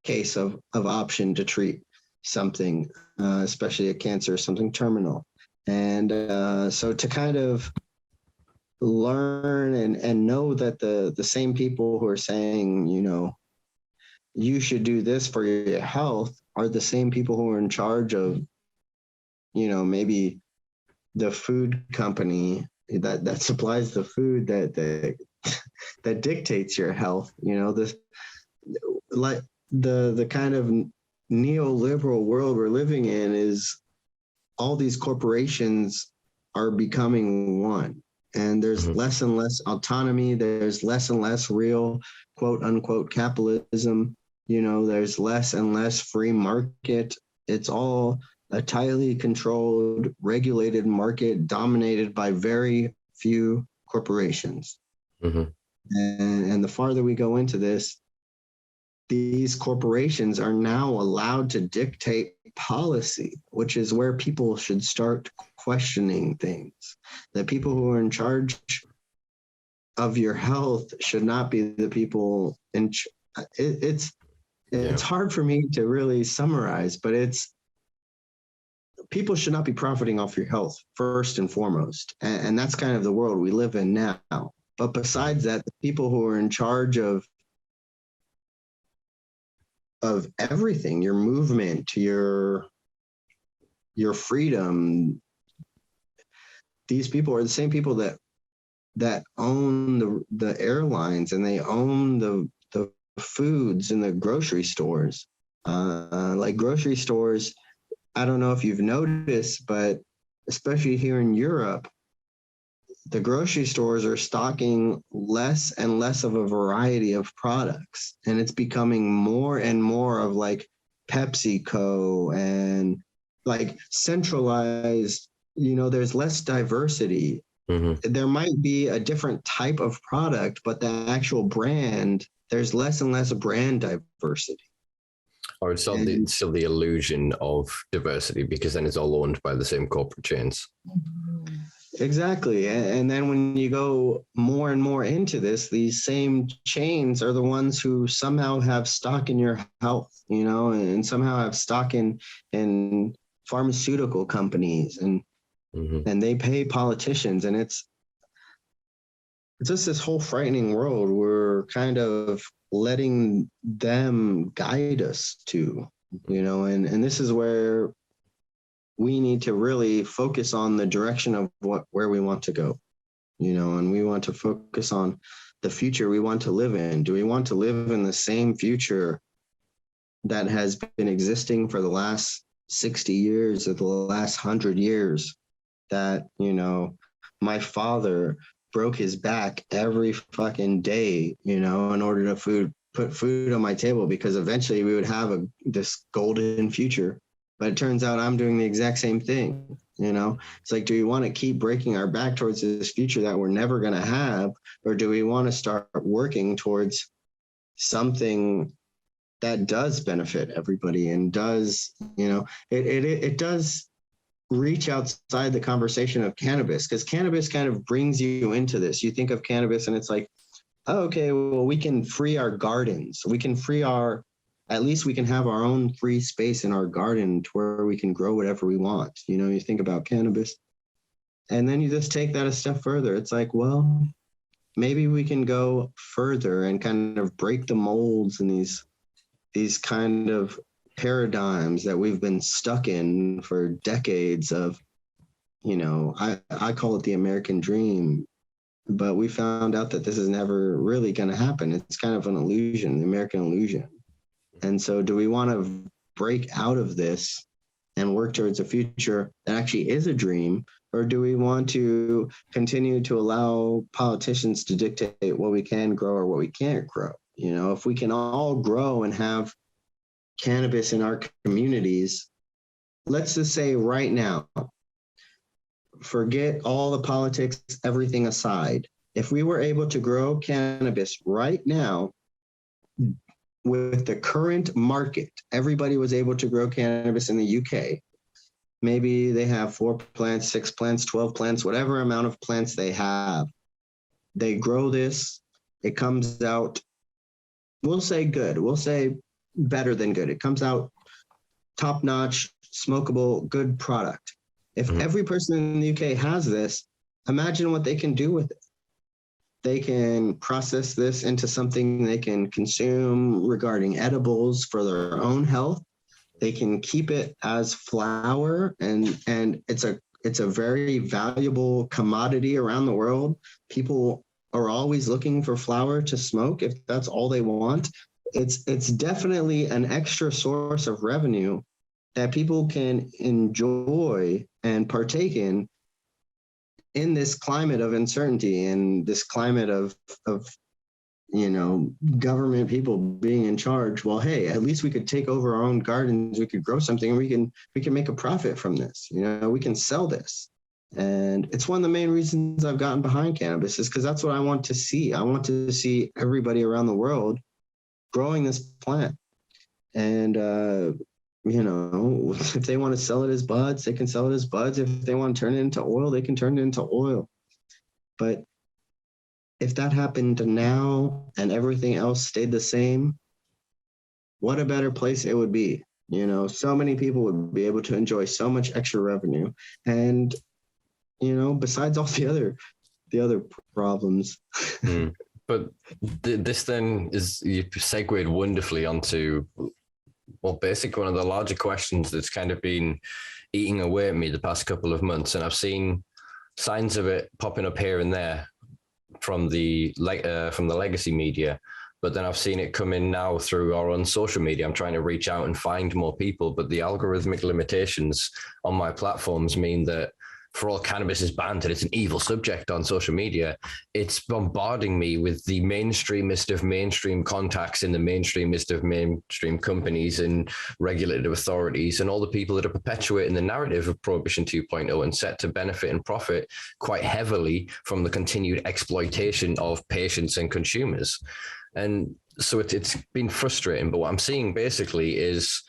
case of option to treat something, especially a cancer, something terminal. And so to kind of learn and know that the same people who are saying, you should do this for your health are the same people who are in charge of, maybe the food company that supplies the food that dictates your health. The kind of neoliberal world we're living in is all these corporations are becoming one, and there's less and less autonomy. There's less and less real quote unquote capitalism. There's less and less free market. It's all a tightly controlled, regulated market dominated by very few corporations. And the farther we go into this, these corporations are now allowed to dictate policy, which is where people should start questioning things. The people who are in charge of your health should not be the people it's hard for me to really summarize, but people should not be profiting off your health first and foremost. And that's kind of the world we live in now. But besides that, the people who are in charge of everything, your movement, your freedom, these people are the same people that own the airlines, and they own the foods in the grocery stores. Like grocery stores, I don't know if you've noticed, but especially here in Europe, the grocery stores are stocking less and less of a variety of products. And it's becoming more and more of like PepsiCo and like centralized, there's less diversity. Mm-hmm. There might be a different type of product, but the actual brand, there's less and less brand diversity. Or it's still the illusion of diversity, because then it's all owned by the same corporate chains. Exactly. And then when you go more and more into this, these same chains are the ones who somehow have stock in your health, and somehow have stock in pharmaceutical companies, and mm-hmm. and they pay politicians. And it's just this whole frightening world we're kind of letting them guide us to, and this is where we need to really focus on the direction of where we want to go, and we want to focus on the future we want to live in. Do we want to live in the same future that has been existing for the last 60 years or the last 100 years, that, my father broke his back every fucking day, in order to put food on my table, because eventually we would have this golden future. But it turns out I'm doing the exact same thing. It's like, do we want to keep breaking our back towards this future that we're never going to have? Or do we want to start working towards something that does benefit everybody and does, it does reach outside the conversation of cannabis, because cannabis kind of brings you into this. You think of cannabis and it's like, oh, okay, well, we can free our gardens. We can at least we can have our own free space in our garden to where we can grow whatever we want. You think about cannabis, and then you just take that a step further. It's like, well, maybe we can go further and kind of break the molds and these kind of paradigms that we've been stuck in for decades of, I call it the American dream, but we found out that this is never really going to happen. It's kind of an illusion, the American illusion. And so do we want to break out of this and work towards a future that actually is a dream? Or do we want to continue to allow politicians to dictate what we can grow or what we can't grow? If we can all grow and have cannabis in our communities, let's just say right now, forget all the politics, everything aside. If we were able to grow cannabis right now, with the current market, everybody was able to grow cannabis in the UK. Maybe they have 4 plants, 6 plants, 12 plants, whatever amount of plants they have. They grow this, it comes out, we'll say good, we'll say better than good. It comes out top-notch, smokable, good product. If every person in the UK has this, imagine what they can do with it. They can process this into something they can consume regarding edibles for their own health. They can keep it as flour, and it's a very valuable commodity around the world. People are always looking for flour to smoke if that's all they want. It's definitely an extra source of revenue that people can enjoy and partake in this climate of uncertainty and this climate of government people being in charge. Well, hey, at least we could take over our own gardens. We could grow something, and we can make a profit from this. We can sell this. And it's one of the main reasons I've gotten behind cannabis, is because that's what I want to see. I want to see everybody around the world growing this plant. And if they want to sell it as buds, they can sell it as buds. If they want to turn it into oil, they can turn it into oil. But if that happened now and everything else stayed the same, what a better place it would be. So many people would be able to enjoy so much extra revenue. And, besides all the other problems. But this then you segued wonderfully onto, well, basically one of the larger questions that's kind of been eating away at me the past couple of months. And I've seen signs of it popping up here and there from the legacy media. But then I've seen it come in now through our own social media. I'm trying to reach out and find more people, but the algorithmic limitations on my platforms mean that for all cannabis is banned and it's an evil subject on social media, it's bombarding me with the mainstreamist of mainstream contacts in the mainstreamist of mainstream companies and regulative authorities and all the people that are perpetuating the narrative of Prohibition 2.0 and set to benefit and profit quite heavily from the continued exploitation of patients and consumers. And so it's been frustrating, but what I'm seeing basically is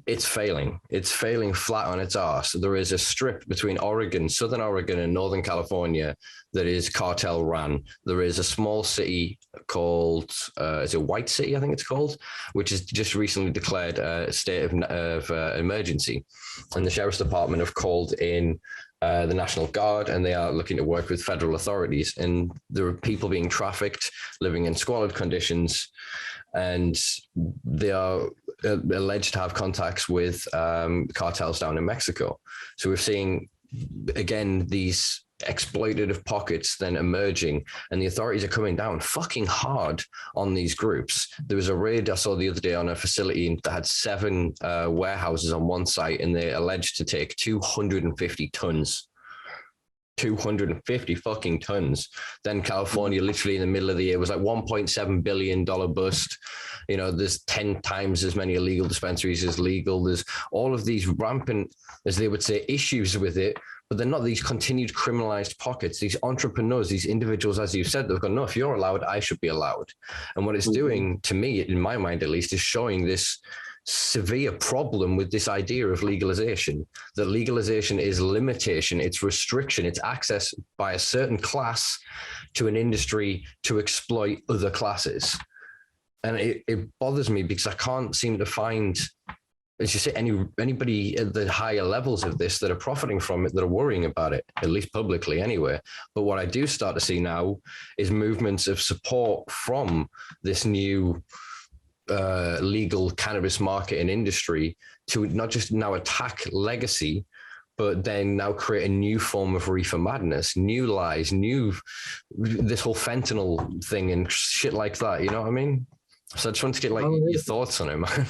it's failing. It's failing flat on its arse. There is a strip between Oregon, Southern Oregon and Northern California that is cartel run. There is a small city called, is it White City, I think it's called, which has just recently declared a state of emergency. And the Sheriff's Department have called in the National Guard, and they are looking to work with federal authorities. And there are people being trafficked, living in squalid conditions, and they are alleged to have contacts with cartels down in Mexico. So we're seeing, again, these exploitative pockets then emerging, and the authorities are coming down fucking hard on these groups. There was a raid I saw the other day on a facility that had 7 warehouses on one site, and they alleged to take 250 tons. 250 fucking tons. Then California, literally in the middle of the year, was like $1.7 billion bust. You know, there's 10 times as many illegal dispensaries as legal. There's all of these rampant, as they would say, issues with it, but they're not these continued criminalized pockets, these entrepreneurs, these individuals, as you said, they've gone, no, if you're allowed, I should be allowed. And what it's doing to me, in my mind at least, is showing this severe problem with this idea of legalization. That legalization is limitation, it's restriction, it's access by a certain class to an industry to exploit other classes. And it bothers me because I can't seem to find, as you say, anybody at the higher levels of this that are profiting from it, that are worrying about it, at least publicly anyway. But what I do start to see now is movements of support from this new legal cannabis market and industry to not just now attack legacy, but then now create a new form of reefer madness, new lies, this whole fentanyl thing and shit like that. You know what I mean? So I just want to get your thoughts on it, man.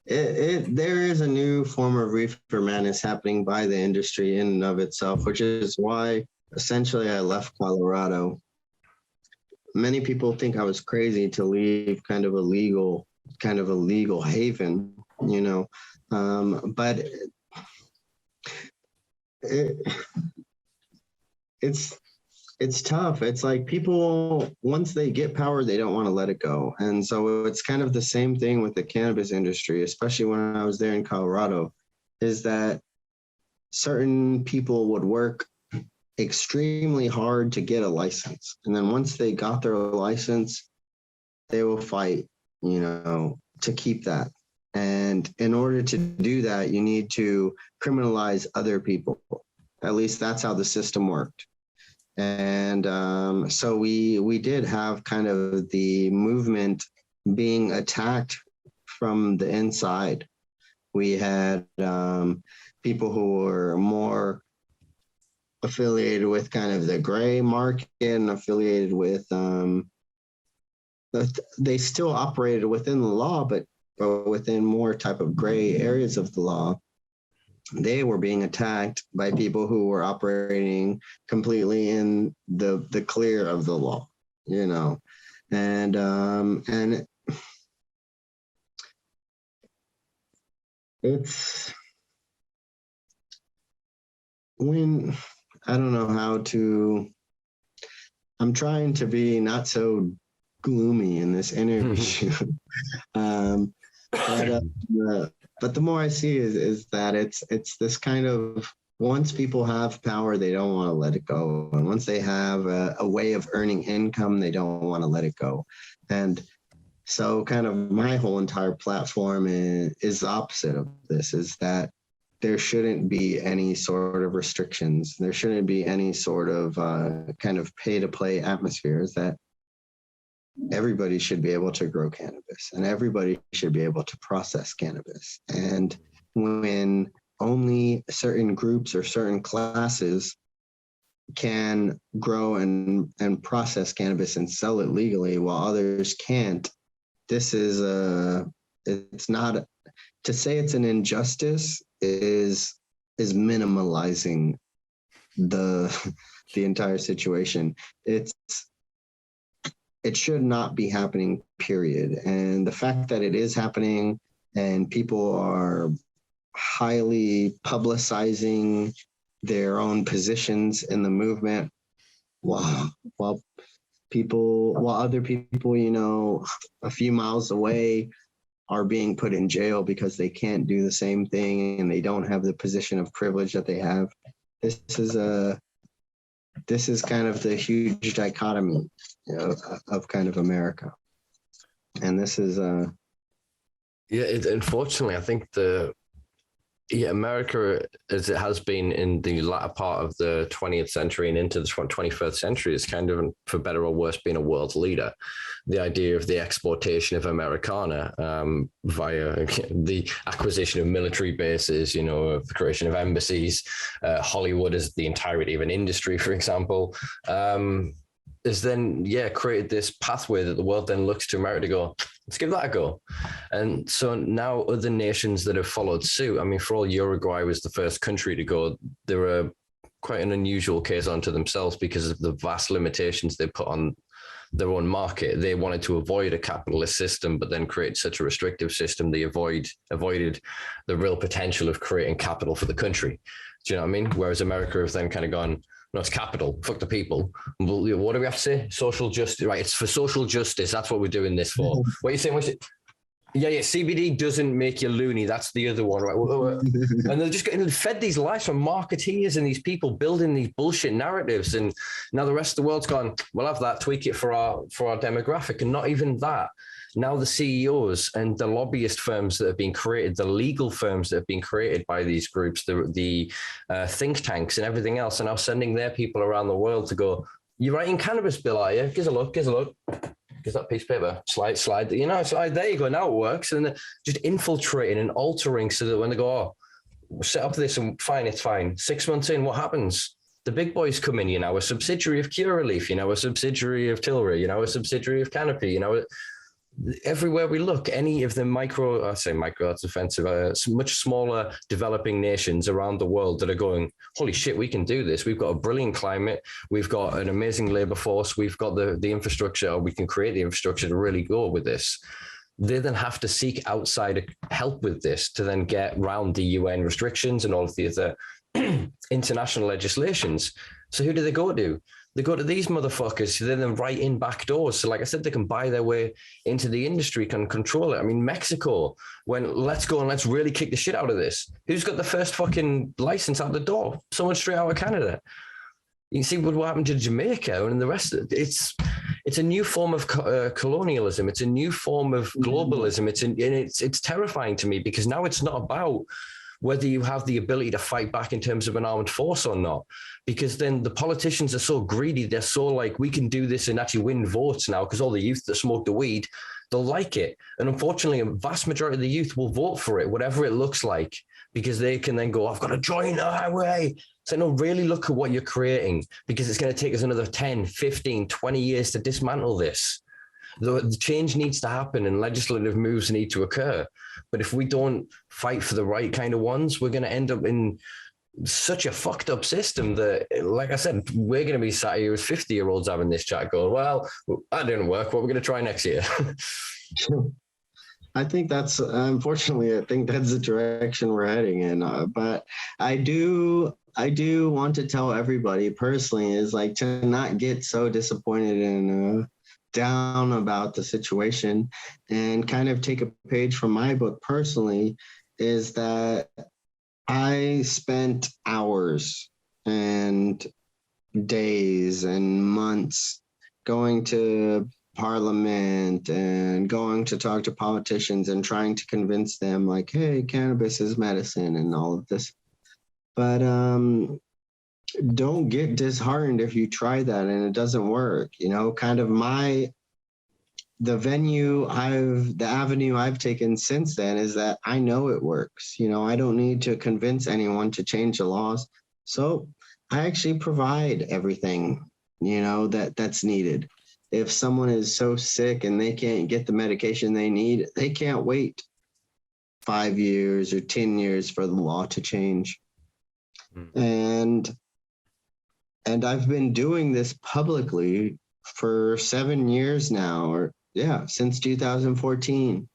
There is a new form of reefer madness happening by the industry in and of itself, which is why essentially I left Colorado. Many people think I was crazy to leave kind of a legal haven, you know, but it's tough. It's like people, once they get power, they don't want to let it go. And so it's kind of the same thing with the cannabis industry, especially when I was there in Colorado, is that certain people would work extremely hard to get a license. And then once they got their license, they will fight, you know, to keep that. And in order to do that, you need to criminalize other people. At least that's how the system worked. And so we did have kind of the movement being attacked from the inside. We had people who were more affiliated with kind of the gray market and affiliated with, they still operated within the law, but within more type of gray areas of the law. They were being attacked by people who were operating completely in the clear of the law, you know, and it's when I don't know how to. I'm trying to be not so gloomy in this interview, but the more I see is that it's this kind of, once people have power, they don't want to let it go, and once they have a way of earning income, they don't want to let it go. And so kind of my whole entire platform is the opposite of this, is that there shouldn't be any sort of restrictions. There shouldn't be any sort of kind of pay-to-play atmospheres, that everybody should be able to grow cannabis and everybody should be able to process cannabis. And when only certain groups or certain classes can grow and process cannabis and sell it legally while others can't. This is it's not, to say it's an injustice is minimalizing the entire situation. It should not be happening, period. And the fact that it is happening and people are highly publicizing their own positions in the movement, while other people, you know, a few miles away are being put in jail because they can't do the same thing and they don't have the position of privilege that they have. This is kind of the huge dichotomy, you know, of kind of America. And this is unfortunately, I think America, as it has been in the latter part of the 20th century and into the 21st century, is kind of, for better or worse, being a world leader. The idea of the exportation of Americana via the acquisition of military bases, you know, of the creation of embassies, Hollywood as the entirety of an industry, for example, has then, created this pathway that the world then looks to America to go, let's give that a go. And so now other nations that have followed suit, I mean, for all, Uruguay was the first country to go. They were quite an unusual case unto themselves because of the vast limitations they put on their own market. They wanted to avoid a capitalist system, but then create such a restrictive system, they avoided the real potential of creating capital for the country. Do you know what I mean? Whereas America have then kind of gone, no, it's capital, fuck the people. Well, what do we have to say? Social justice, right? It's for social justice. That's what we're doing this for. What are you saying? Yeah, CBD doesn't make you loony. That's the other one, right? And they're just getting fed these lies from marketeers and these people building these bullshit narratives. And now the rest of the world's gone, we'll have that, tweak it for our demographic. And not even that. Now the CEOs and the lobbyist firms that have been created, the legal firms that have been created by these groups, the think tanks and everything else, are now sending their people around the world to go, you're writing cannabis bill, are you? Give us a look. Gives that piece of paper, slide, you know, slide, there you go, now it works. And just infiltrating and altering so that when they go, oh, we'll set up this and fine, it's fine. 6 months in, what happens? The big boys come in, you know, a subsidiary of Cure Relief, you know, a subsidiary of Tilray, you know, a subsidiary of Canopy, you know, everywhere we look, any of the that's offensive, much smaller developing nations around the world that are going, holy shit, we can do this. We've got a brilliant climate. We've got an amazing labor force. We've got the infrastructure, or we can create the infrastructure to really go with this. They then have to seek outside help with this to then get around the UN restrictions and all of the other international legislations. So who do they go to? They go to these motherfuckers who then right in back doors. So like I said, they can buy their way into the industry, can control it. I mean, Mexico, when let's go and let's really kick the shit out of this. Who's got the first fucking license out the door? Someone straight out of Canada. You can see what happened to Jamaica and the rest of it. It's a new form of colonialism. It's a new form of globalism. It's terrifying to me because now it's not about whether you have the ability to fight back in terms of an armed force or not, because then the politicians are so greedy. They're so like, we can do this and actually win votes now because all the youth that smoke the weed, they'll like it. And unfortunately, a vast majority of the youth will vote for it, whatever it looks like, because they can then go, I've got to join the highway. So no, really look at what you're creating, because it's going to take us another 10, 15, 20 years to dismantle this. The change needs to happen and legislative moves need to occur. But if we don't fight for the right kind of ones, we're going to end up in such a fucked up system that, like I said, we're going to be sat here as 50-year-olds having this chat going, well, that didn't work. What are we going to try next year? I think that's, unfortunately, I think that's the direction we're heading in. But I do want to tell everybody personally is like to not get so disappointed and down about the situation, and kind of take a page from my book personally, is that I spent hours and days and months going to Parliament and going to talk to politicians and trying to convince them like, hey, cannabis is medicine and all of this. But don't get disheartened if you try that and it doesn't work. You know, kind of the avenue I've taken since then is that I know it works. You know, I don't need to convince anyone to change the laws. So I actually provide everything, that's needed. If someone is so sick and they can't get the medication they need, they can't wait 5 years or 10 years for the law to change. And I've been doing this publicly for 7 years now, since 2014.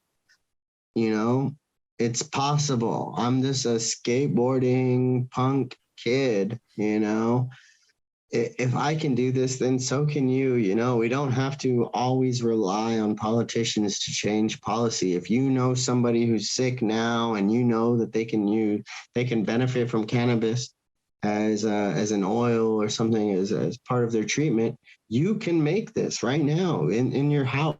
It's possible. I'm just a skateboarding punk kid, If I can do this, then so can you. We don't have to always rely on politicians to change policy. If you know somebody who's sick now and you know that they can benefit from cannabis as an oil or something as part of their treatment, you can make this right now in your house.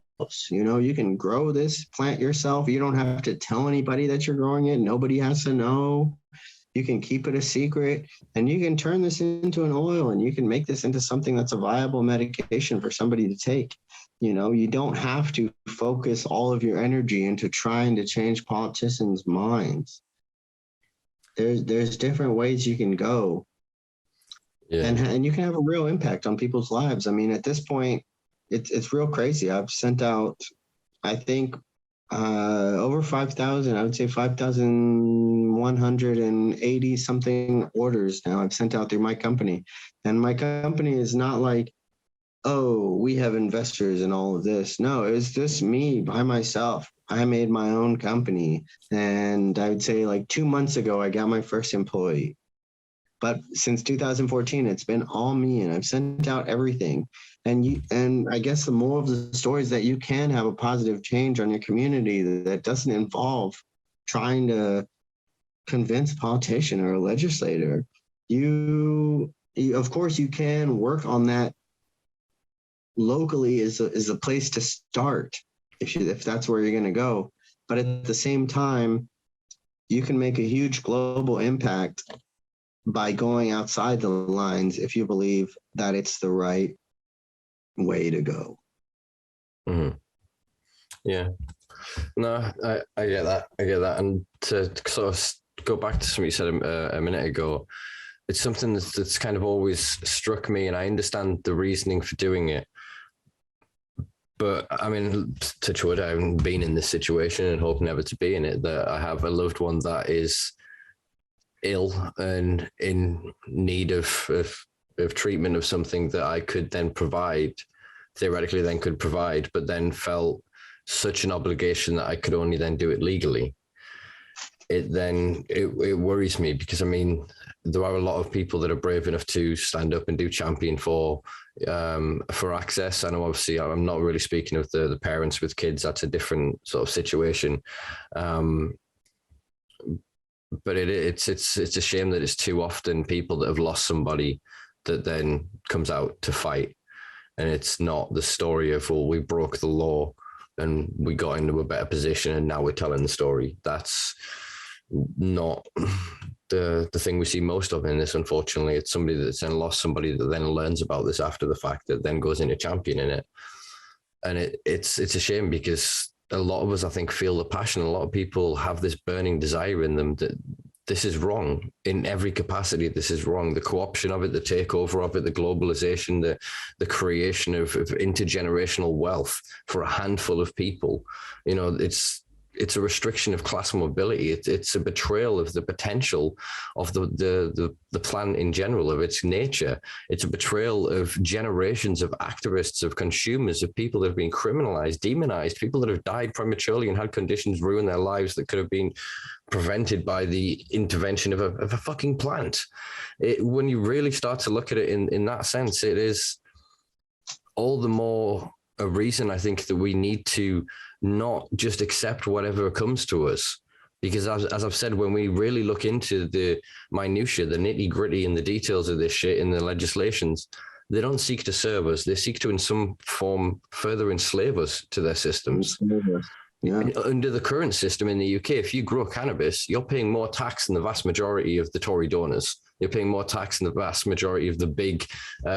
You can grow this plant yourself. You don't have to tell anybody that you're growing it. Nobody has to know. You can keep it a secret, and you can turn this into an oil, and you can make this into something that's a viable medication for somebody to take. You don't have to focus all of your energy into trying to change politicians' minds. There's different ways you can go, and you can have a real impact on people's lives. I mean, at this point, it's real crazy. I've sent out, I think, over 5,000, I would say 5,180 something orders now I've sent out through my company. And my company is not like, oh, we have investors in all of this. No, it's just me by myself. I made my own company. And I would say like 2 months ago, I got my first employee. But since 2014, it's been all me, and I've sent out everything. And I guess the moral of the story is that you can have a positive change on your community that doesn't involve trying to convince a politician or a legislator. You of course, you can work on that locally is a place to start if that's where you're going to go. But at the same time, you can make a huge global impact by going outside the lines if you believe that it's the right way to go. Mm-hmm. Yeah. No, I get that. And to sort of go back to something you said a minute ago, it's something that's kind of always struck me, and I understand the reasoning for doing it. But I mean, touch wood, I haven't been in this situation and hope never to be in it, that I have a loved one that is ill and in need of treatment of something that I could then provide, theoretically then could provide, but then felt such an obligation that I could only then do it legally. It worries me, because I mean, there are a lot of people that are brave enough to stand up and do champion for access. I know obviously I'm not really speaking of the parents with kids. That's a different sort of situation. But it's a shame that it's too often people that have lost somebody that then comes out to fight. And it's not the story of, well, we broke the law and we got into a better position and now we're telling the story. That's not the thing we see most of in this, unfortunately. It's somebody that's then lost somebody that then learns about this after the fact, that then goes into championing it. And it's a shame, because a lot of us, I think, feel the passion. A lot of people have this burning desire in them that this is wrong in every capacity. This is wrong. The co-option of it, the takeover of it, the globalization, the creation of intergenerational wealth for a handful of people. You know, it's a restriction of class mobility. It's a betrayal of the potential of the planet in general, of its nature. It's a betrayal of generations of activists, of consumers, of people that have been criminalized, demonized, people that have died prematurely and had conditions ruin their lives that could have been prevented by the intervention of a fucking plant. When you really start to look at it in that sense, it is all the more a reason, I think, that we need to not just accept whatever comes to us. Because as I've said, when we really look into the minutiae, the nitty gritty and the details of this shit in the legislations, they don't seek to serve us. They seek to, in some form, further enslave us to their systems. Yeah. Under the current system in the UK, if you grow cannabis, you're paying more tax than the vast majority of the Tory donors. You're paying more tax than the vast majority of the big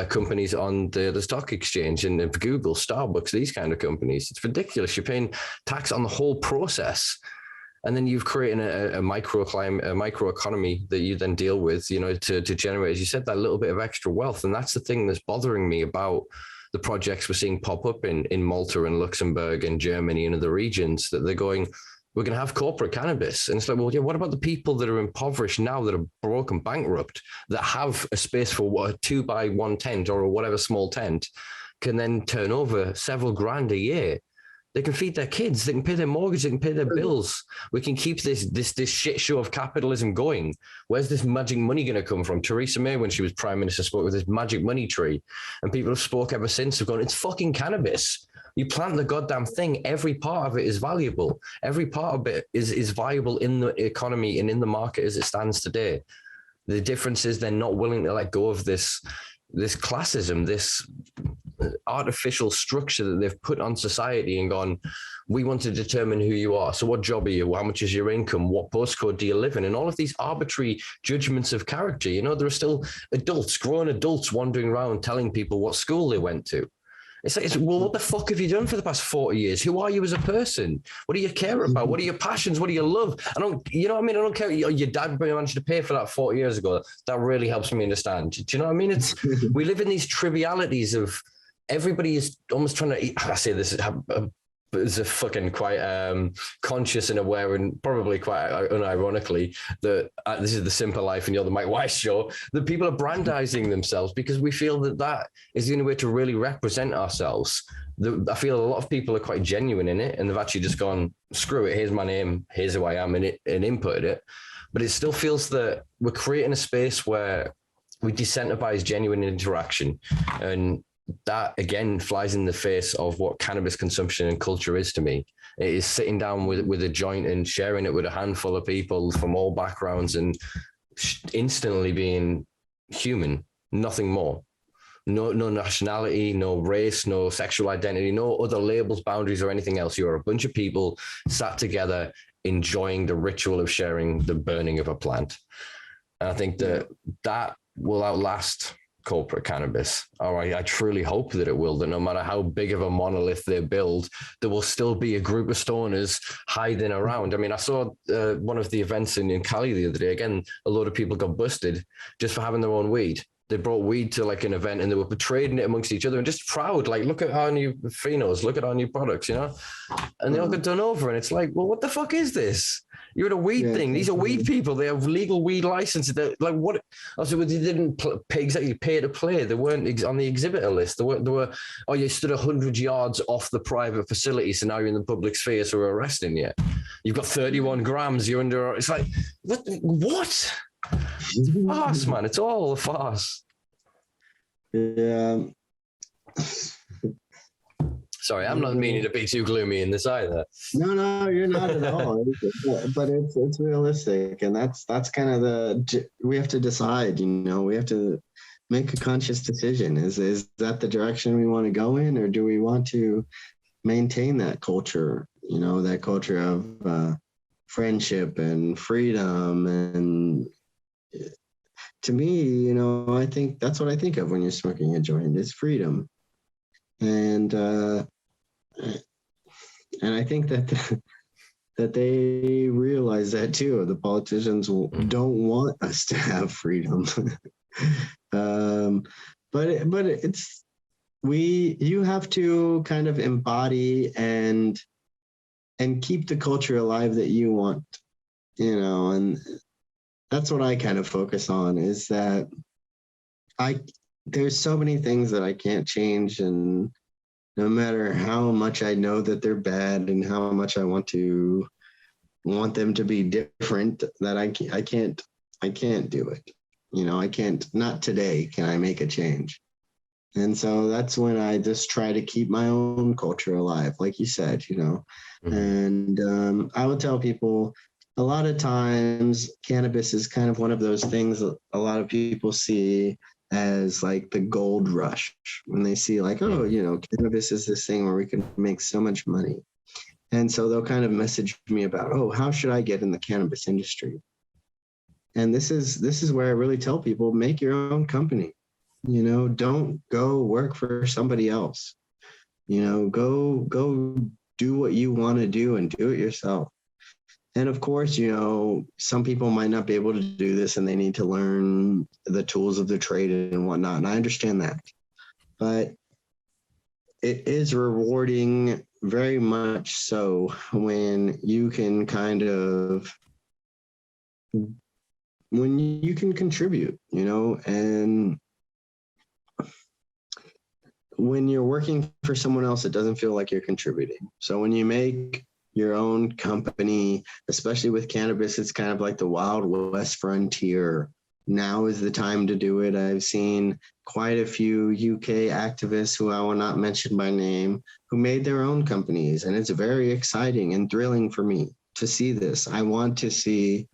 companies on the stock exchange, and Google, Starbucks, these kind of companies. It's ridiculous. You're paying tax on the whole process. And then you've created a microeconomy that you then deal with, you know, to generate, as you said, that little bit of extra wealth. And that's the thing that's bothering me about the projects we're seeing pop up in Malta and Luxembourg and Germany and other regions, that they're going, we're going to have corporate cannabis. And it's like, well, yeah, what about the people that are impoverished now, that are broke and bankrupt, that have a space for a 2x1 tent or whatever small tent, can then turn over several grand a year? They can feed their kids, they can pay their mortgage, they can pay their bills. We can keep this shit show of capitalism going. Where's this magic money going to come from? Theresa May, when she was prime minister, spoke with this magic money tree, and people have spoke ever since, have gone, it's fucking cannabis. You plant the goddamn thing, every part of it is valuable. Every part of it is viable in the economy and in the market as it stands today. The difference is they're not willing to let go of this classism, this artificial structure that they've put on society and gone, we want to determine who you are. So what job are you? How much is your income? What postcode do you live in? And all of these arbitrary judgments of character. You know, there are still grown adults wandering around telling people what school they went to. It's like, well, what the fuck have you done for the past 40 years? Who are you as a person? What do you care about? What are your passions? What do you love? You know what I mean? I don't care. Your dad managed to pay for that 40 years ago. That really helps me understand. Do you know what I mean? We live in these trivialities of everybody is almost trying to, I say this is a fucking quite conscious and aware, and probably quite unironically, that this is the Simpa Life and you're the Mike Weiss show, that people are brandizing themselves because we feel that is the only way to really represent ourselves. I feel a lot of people are quite genuine in it, and they've actually just gone, screw it, here's my name, here's who I am, and inputted it. But it still feels that we're creating a space where we disincentivize genuine interaction, and that again flies in the face of what cannabis consumption and culture is to me. It is sitting down with a joint and sharing it with a handful of people from all backgrounds and instantly being human, nothing more. No nationality, no race, no sexual identity, no other labels, boundaries, or anything else. You're a bunch of people sat together enjoying the ritual of sharing the burning of a plant. And I think that will outlast corporate cannabis. I truly hope that it will, that no matter how big of a monolith they build, there will still be a group of stoners hiding around. I mean, I saw one of the events in Cali the other day. Again, a load of people got busted just for having their own weed. They brought weed to like an event and they were trading it amongst each other and just proud, like, look at our new phenos, look at our new products, you know? And they all got done over. And it's like, well, what the fuck is this? You're at a weed thing. These are weed people. They have legal weed licenses. They're like, what? Also, they didn't exactly pay to play. They weren't on the exhibitor list. They were, oh, you stood 100 yards off the private facility, so now you're in the public sphere, so we're arresting you. You've got 31 grams. You're under. It's like, what? It's a farce, man. It's all a farce. Yeah. Sorry, I'm not meaning to be too gloomy in this either. No, you're not at all. But it's realistic, and that's kind of we have to decide. You know, we have to make a conscious decision. Is that the direction we want to go in, or do we want to maintain that culture? You know, that culture of friendship and freedom. And to me, you know, I think that's what I think of when you're smoking a joint is freedom. And I think that they realize that too. The politicians don't want us to have freedom. But you have to kind of embody and keep the culture alive that you want, you know, and that's what I kind of focus on, is that there's so many things that I can't change, and no matter how much I know that they're bad and how much I want them to be different, that I can't do it. You know, I can't, not today can I make a change. And so that's when I just try to keep my own culture alive, like you said, you know. Mm-hmm. And I would tell people, a lot of times cannabis is kind of one of those things that a lot of people see as like the gold rush, when they see like, oh, you know, cannabis is this thing where we can make so much money. And so they'll kind of message me about, oh, how should I get in the cannabis industry? And this is where I really tell people, make your own company. You know, don't go work for somebody else. You know, go do what you want to do and do it yourself. And of course, you know, some people might not be able to do this and they need to learn the tools of the trade and whatnot. And I understand that. But it is rewarding, very much so, when you can when you can contribute, you know, and when you're working for someone else, it doesn't feel like you're contributing. So when you make your own company, especially with cannabis, it's kind of like the Wild West frontier. Now is the time to do it. I've seen quite a few UK activists, who I will not mention by name, who made their own companies. And it's very exciting and thrilling for me to see this. I want to see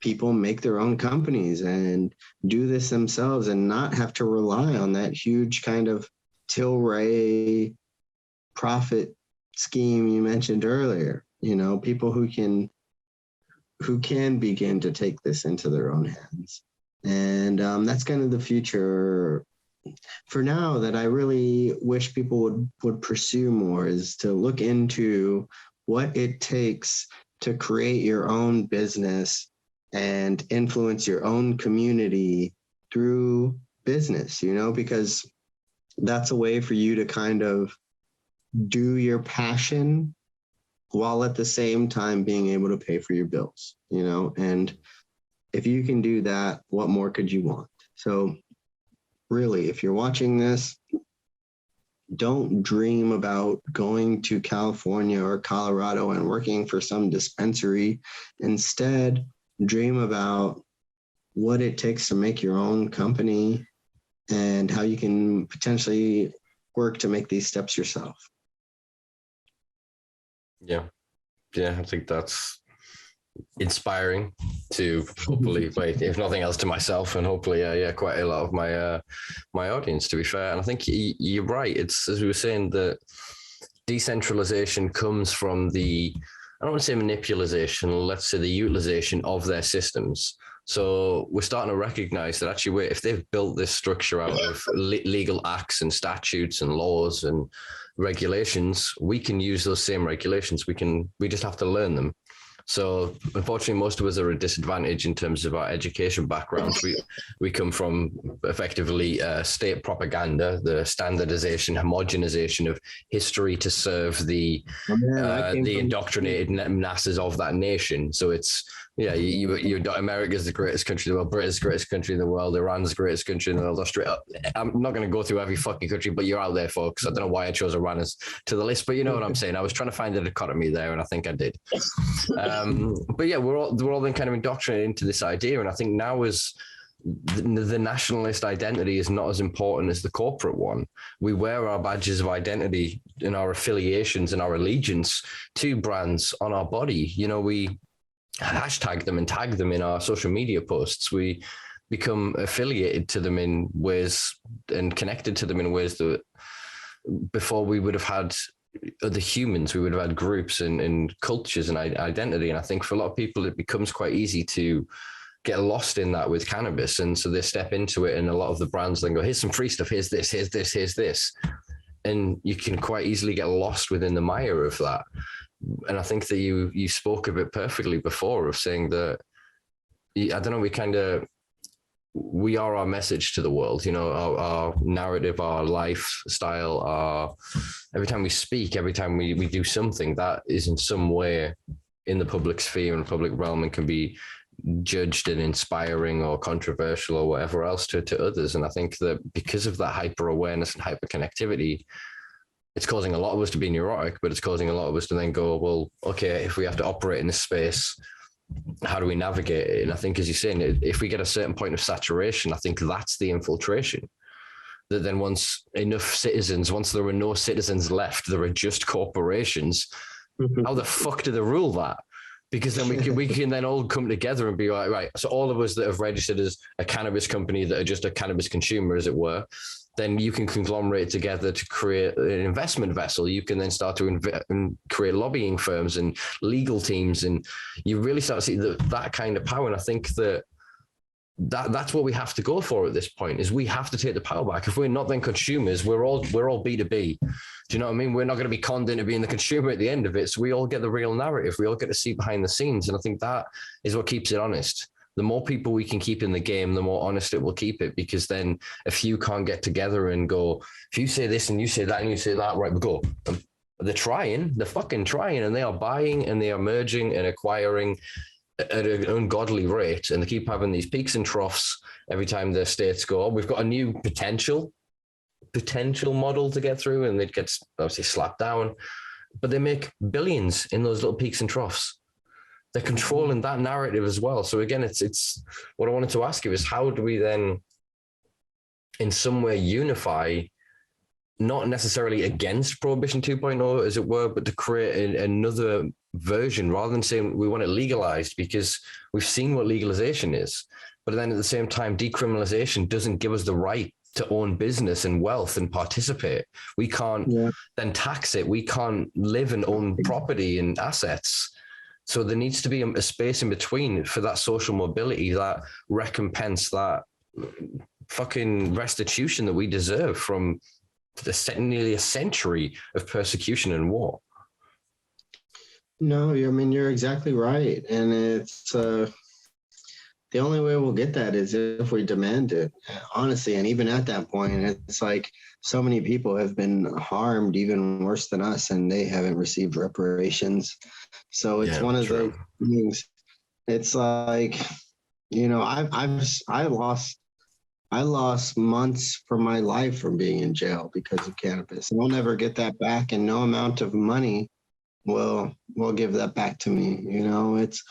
people make their own companies and do this themselves and not have to rely on that huge kind of Tilray profit scheme you mentioned earlier. You know, people who can begin to take this into their own hands. And that's kind of the future for now that I really wish people would pursue more, is to look into what it takes to create your own business and influence your own community through business, you know, because that's a way for you to kind of do your passion while at the same time being able to pay for your bills, you know. And if you can do that, what more could you want? So really, if you're watching this, don't dream about going to California or Colorado and working for some dispensary. Instead, dream about what it takes to make your own company and how you can potentially work to make these steps yourself. Yeah, I think that's inspiring to hopefully, if nothing else, to myself and hopefully, quite a lot of my audience, to be fair. And I think you're right. It's, as we were saying, that decentralization comes from I don't want to say manipulation, let's say the utilization of their systems. So we're starting to recognize that actually, if they've built this structure out of legal acts and statutes and laws and regulations, we can use those same regulations. We just have to learn them. So unfortunately, most of us are at a disadvantage in terms of our education backgrounds. We come from effectively state propaganda, the standardization, homogenization of history to serve the indoctrinated masses of that nation. So it's, you America's the greatest country in the world, Britain's the greatest country in the world, Iran's the greatest country in the world, Australia. I'm not going to go through every fucking country, but you're out there, folks. I don't know why I chose Iran to the list, but you know what I'm saying. I was trying to find a dichotomy there, and I think I did. But yeah, we're all then kind of indoctrinated into this idea, and I think now is the nationalist identity is not as important as the corporate one. We wear our badges of identity and our affiliations and our allegiance to brands on our body. You know, we hashtag them and tag them in our social media posts. We become affiliated to them in ways and connected to them in ways that before we would have had other humans, we would have had groups and cultures and identity. And I think for a lot of people, it becomes quite easy to get lost in that with cannabis. And so they step into it, and a lot of the brands then go, here's some free stuff, here's this, here's this, here's this. And you can quite easily get lost within the mire of that. And I think that you spoke of it perfectly before, of saying that, I don't know, we are our message to the world, you know, our narrative, our lifestyle, every time we speak, every time we do something that is in some way in the public sphere and public realm and can be judged and inspiring or controversial or whatever else to others. And I think that because of that hyper awareness and hyper connectivity, it's causing a lot of us to be neurotic, but it's causing a lot of us to then go, well, okay, if we have to operate in this space, how do we navigate it? And I think, as you're saying, if we get a certain point of saturation, I think that's the infiltration. That then once there are no citizens left, there are just corporations. How the fuck do they rule that? Because then we can then all come together and be like, right, so all of us that have registered as a cannabis company that are just a cannabis consumer, as it were, then you can conglomerate together to create an investment vessel. You can then start to and create lobbying firms and legal teams, and you really start to see that kind of power. And I think that that's what we have to go for at this point, is we have to take the power back. If we're not then consumers, we're all B2B. Do you know what I mean? We're not going to be conned into being the consumer at the end of it. So we all get the real narrative. We all get to see behind the scenes. And I think that is what keeps it honest. The more people we can keep in the game, the more honest it will keep it, because then a few can't get together and go, if you say this and you say that and you say that, right, we go. They're fucking trying, and they are buying and they are merging and acquiring at an ungodly rate, and they keep having these peaks and troughs every time the states go, oh, we've got a new potential model to get through, and it gets obviously slapped down, but they make billions in those little peaks and troughs. They're controlling that narrative as well. So again, it's what I wanted to ask you is, how do we then in some way unify, not necessarily against Prohibition 2.0, as it were, but to create another version, rather than saying we want it legalized, because we've seen what legalization is. But then at the same time, decriminalization doesn't give us the right to own business and wealth and participate. We can't then tax it. We can't live and own property and assets. So there needs to be a space in between for that social mobility, that recompense, that fucking restitution that we deserve from nearly a century of persecution and war. No, I mean, you're exactly right. And it's the only way we'll get that is if we demand it, honestly. And even at that point, it's like so many people have been harmed even worse than us, and they haven't received reparations. So it's one of those things. It's like, you know, I lost months from my life from being in jail because of cannabis, and I'll never get that back. And no amount of money will give that back to me. You know, it's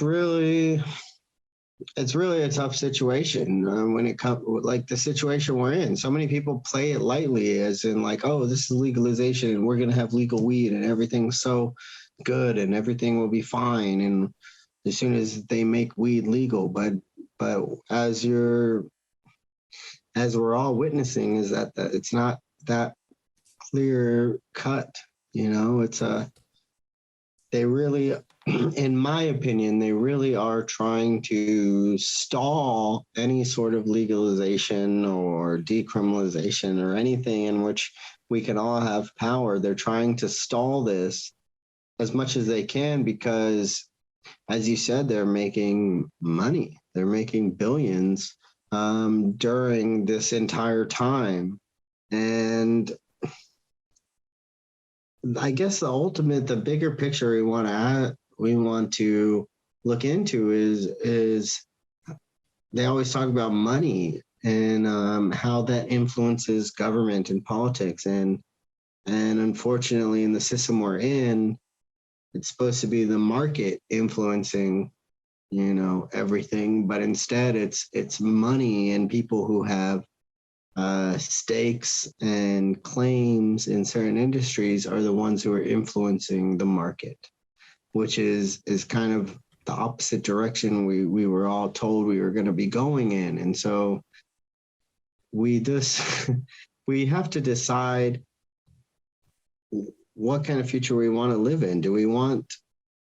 really a tough situation when it comes, like the situation we're in. So many people play it lightly, as in like, oh, this is legalization and we're going to have legal weed and everything's so good and everything will be fine. And as soon as they make weed legal, but as we're all witnessing, is that it's not that clear cut. You know, they really, in my opinion, they really are trying to stall any sort of legalization or decriminalization or anything in which we can all have power. They're trying to stall this as much as they can because, as you said, they're making money. They're making billions during this entire time. And I guess the bigger picture we want to look into is they always talk about money and how that influences government and politics. And unfortunately, in the system we're in, it's supposed to be the market influencing, you know, everything, but instead it's money and people who have stakes and claims in certain industries are the ones who are influencing the market, which is kind of the opposite direction we were all told we were going to be going in. And so we have to decide what kind of future we want to live in. Do we want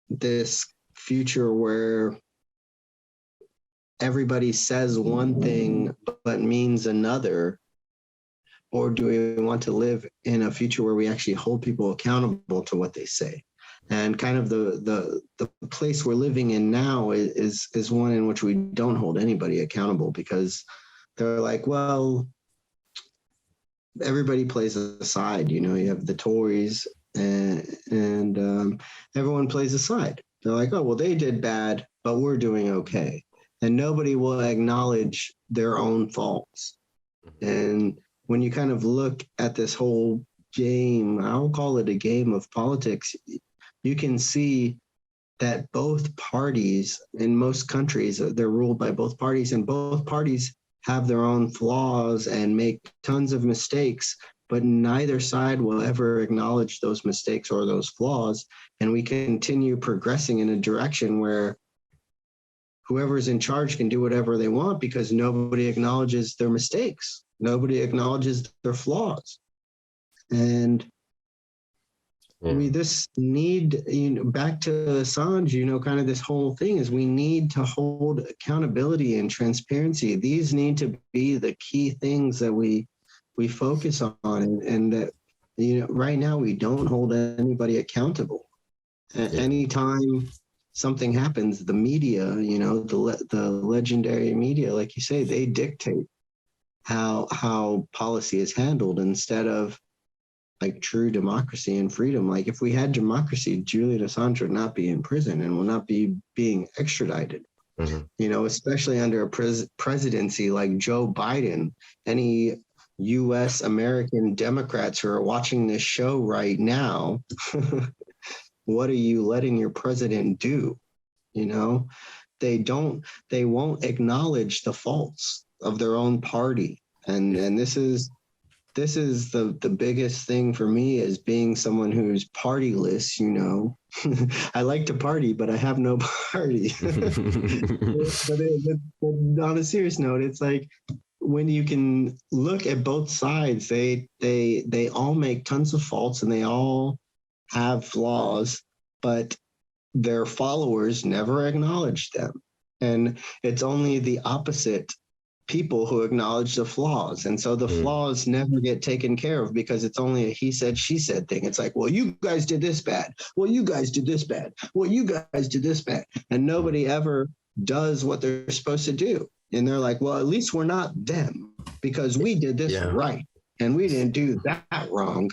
this future where everybody says one thing but means another? Or do we want to live in a future where we actually hold people accountable to what they say? And kind of the place we're living in now is one in which we don't hold anybody accountable, because they're like, well, everybody plays a side. You know, you have the Tories and everyone plays a side. They're like, oh, well, they did bad, but we're doing okay. And nobody will acknowledge their own faults. And when you kind of look at this whole game, I'll call it a game of politics, you can see that both parties in most countries, they're ruled by both parties, and both parties have their own flaws and make tons of mistakes, but neither side will ever acknowledge those mistakes or those flaws. And we continue progressing in a direction where whoever's in charge can do whatever they want because nobody acknowledges their mistakes. Nobody acknowledges their flaws. And this need, back to Assange, kind of this whole thing is we need to hold accountability and transparency. These need to be the key things that we focus on, and that, right now we don't hold anybody accountable. Anytime something happens, the media, the legendary media, like you say, they dictate how policy is handled instead of like true democracy and freedom. Like if we had democracy, Julian Assange would not be in prison and will not be being extradited. Especially under a presidency like Joe Biden. Any U.S. American Democrats who are watching this show right now, what are you letting your president do? They won't acknowledge the faults of their own party. And this is the biggest thing for me, is being someone who's partyless. I like to party, but I have no party. but on a serious note, it's like, when you can look at both sides, they all make tons of faults and they all have flaws, but their followers never acknowledge them. And it's only the opposite people who acknowledge the flaws. And so the flaws never get taken care of, because it's only a he said, she said thing. It's like, well, you guys did this bad. Well, you guys did this bad. Well, you guys did this bad. And nobody ever does what they're supposed to do. And they're like, well, at least we're not them, because we did this right and we didn't do that wrong,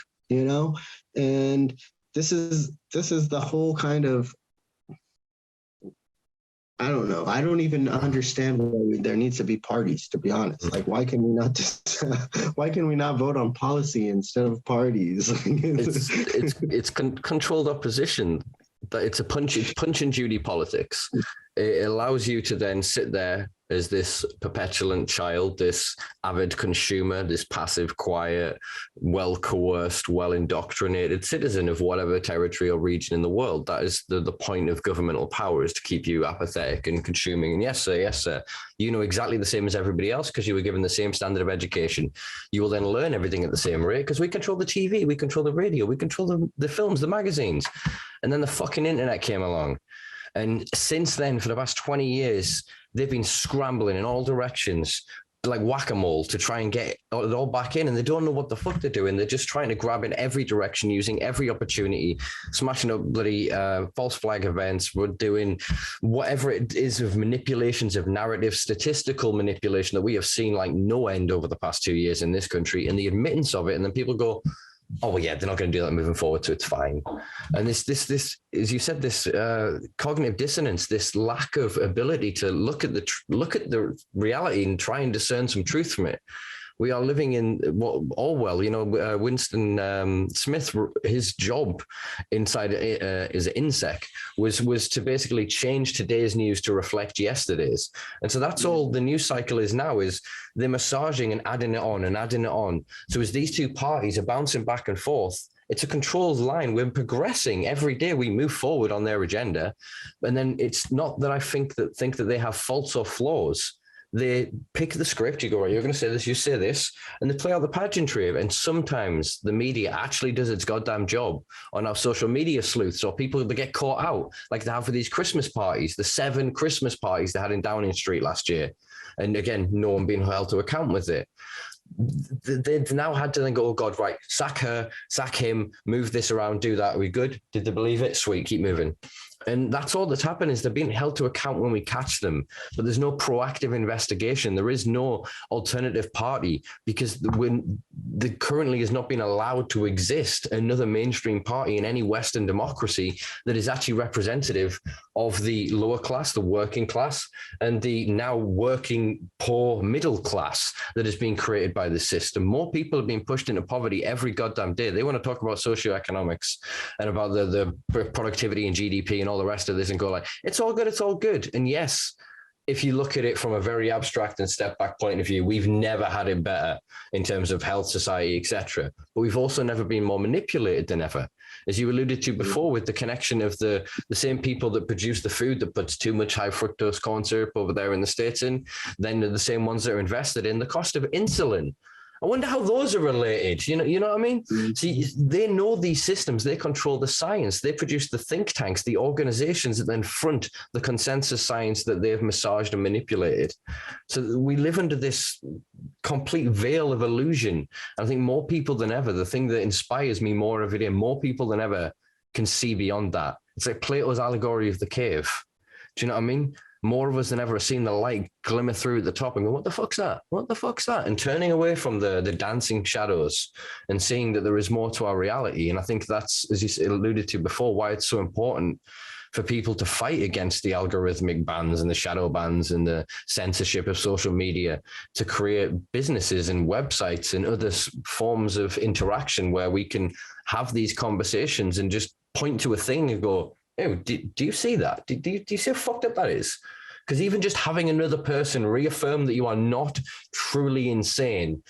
And this is the whole kind of, I don't know. I don't even understand why there needs to be parties, to be honest. Like, why can we not vote on policy instead of parties? it's controlled opposition. It's punch and Judy politics. It allows you to then sit there as this petulant child, this avid consumer, this passive, quiet, well-coerced, well-indoctrinated citizen of whatever territory or region in the world. That is the point of governmental power, is to keep you apathetic and consuming. And yes, sir, you know exactly the same as everybody else because you were given the same standard of education. You will then learn everything at the same rate because we control the TV, we control the radio, we control the films, the magazines. And then the fucking internet came along. And since then, for the past 20 years, they've been scrambling in all directions like whack-a-mole to try and get it all back in, and they don't know what the fuck they're doing. They're just trying to grab in every direction, using every opportunity, smashing up bloody false flag events. We're doing whatever it is of manipulations of narrative, statistical manipulation that we have seen like no end over the past 2 years in this country, and the admittance of it. And then people go, oh, well, yeah, they're not going to do that moving forward, so it's fine. And this, as you said, this cognitive dissonance, this lack of ability to look at the reality and try and discern some truth from it. We are living in what Orwell, Winston Smith, his job inside as an INSEC was to basically change today's news to reflect yesterday's. And so that's all the news cycle is now, is they're massaging and adding it on and adding it on. So as these two parties are bouncing back and forth, it's a controlled line. We're progressing every day. We move forward on their agenda. And then it's not that I think that they have faults or flaws. They pick the script, you go, right, you're going to say this, you say this, and they play out the pageantry of it. And sometimes the media actually does its goddamn job on our social media sleuths or people that get caught out, like they have for these Christmas parties, the 7 Christmas parties they had in Downing Street last year. And again, no one being held to account with it. They've now had to then go, oh God, right, sack her, sack him, move this around, do that. Are we good? Did they believe it? Sweet, keep moving. And that's all that's happened, is they're being held to account when we catch them. But there's no proactive investigation. There is no alternative party, because when there currently has not been allowed to exist another mainstream party in any Western democracy that is actually representative of the lower class, the working class, and the now working poor middle class that is being created by the system. More people are being pushed into poverty every goddamn day. They want to talk about socioeconomics and about the productivity and GDP and all the rest of this and go like, it's all good, it's all good. And yes, if you look at it from a very abstract and step back point of view, we've never had it better in terms of health, society, etc. But we've also never been more manipulated than ever. As you alluded to before, with the connection of the same people that produce the food that puts too much high fructose corn syrup over there in the States in, then they're the same ones that are invested in the cost of insulin. I wonder how those are related. You know what I mean? Mm-hmm. See, they know these systems. They control the science. They produce the think tanks, the organizations that then front the consensus science that they've massaged and manipulated. So we live under this complete veil of illusion. I think more people than ever, the thing that inspires me more every day, more people than ever can see beyond that. It's like Plato's allegory of the cave. Do you know what I mean? More of us than ever have seen the light glimmer through at the top and go, what the fuck's that? What the fuck's that? And turning away from the dancing shadows and seeing that there is more to our reality. And I think that's, as you alluded to before, why it's so important for people to fight against the algorithmic bans and the shadow bans and the censorship of social media, to create businesses and websites and other forms of interaction where we can have these conversations and just point to a thing and go, oh, do you see that? Do you see how fucked up that is? Because even just having another person reaffirm that you are not truly insane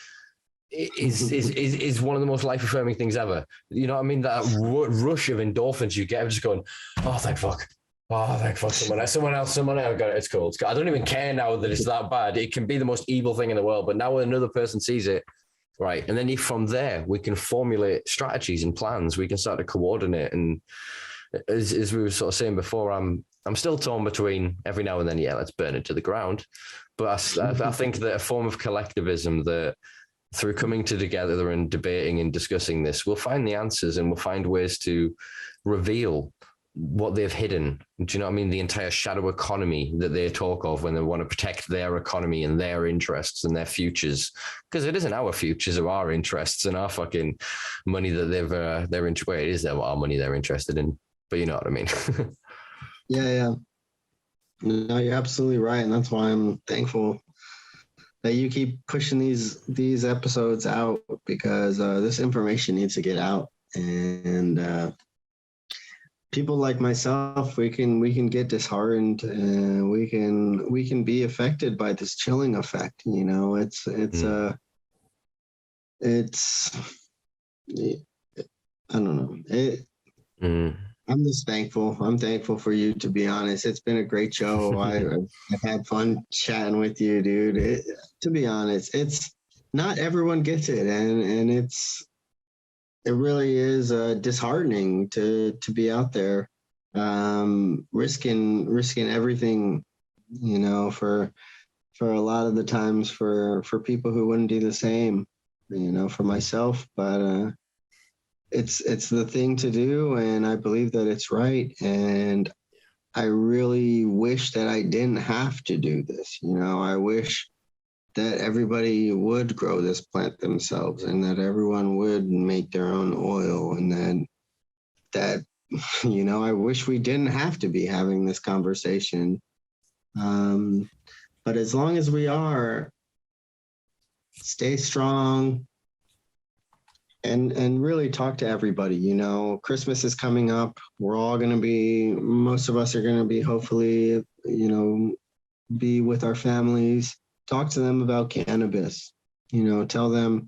is one of the most life-affirming things ever. You know what I mean? That rush of endorphins you get, just going, oh, thank fuck. Oh, thank fuck. Someone else got it. It's cool. I don't even care now that it's that bad. It can be the most evil thing in the world, but now when another person sees it, right? And then from there, we can formulate strategies and plans. We can start to coordinate. And as we were sort of saying before, I'm still torn between every now and then, yeah, let's burn it to the ground. But I think that a form of collectivism that through coming together and debating and discussing this, we'll find the answers and we'll find ways to reveal what they've hidden. Do you know what I mean? The entire shadow economy that they talk of when they want to protect their economy and their interests and their futures, because it isn't our futures or our interests and our fucking money that they're interested. It is our money they're interested in, but you know what I mean? Yeah. No, you're absolutely right, and that's why I'm thankful that you keep pushing these episodes out, because this information needs to get out, and people like myself, we can get disheartened, and we can be affected by this chilling effect. You know, it's I don't know. I'm just thankful. I'm thankful for you, to be honest. It's been a great show. I've had fun chatting with you, dude. To be honest, it's not everyone gets it, and it really is disheartening to be out there, risking everything, you know, for a lot of the times for people who wouldn't do the same, you know, for myself, but it's the thing to do, and I believe that it's right, and I really wish that I didn't have to do this. You know, I wish that everybody would grow this plant themselves, and that everyone would make their own oil, and that you know, I wish we didn't have to be having this conversation. But as long as we are, stay strong. And really talk to everybody. You know, Christmas is coming up. Most of us are going to be, hopefully, you know, be with our families. Talk to them about cannabis. You know, tell them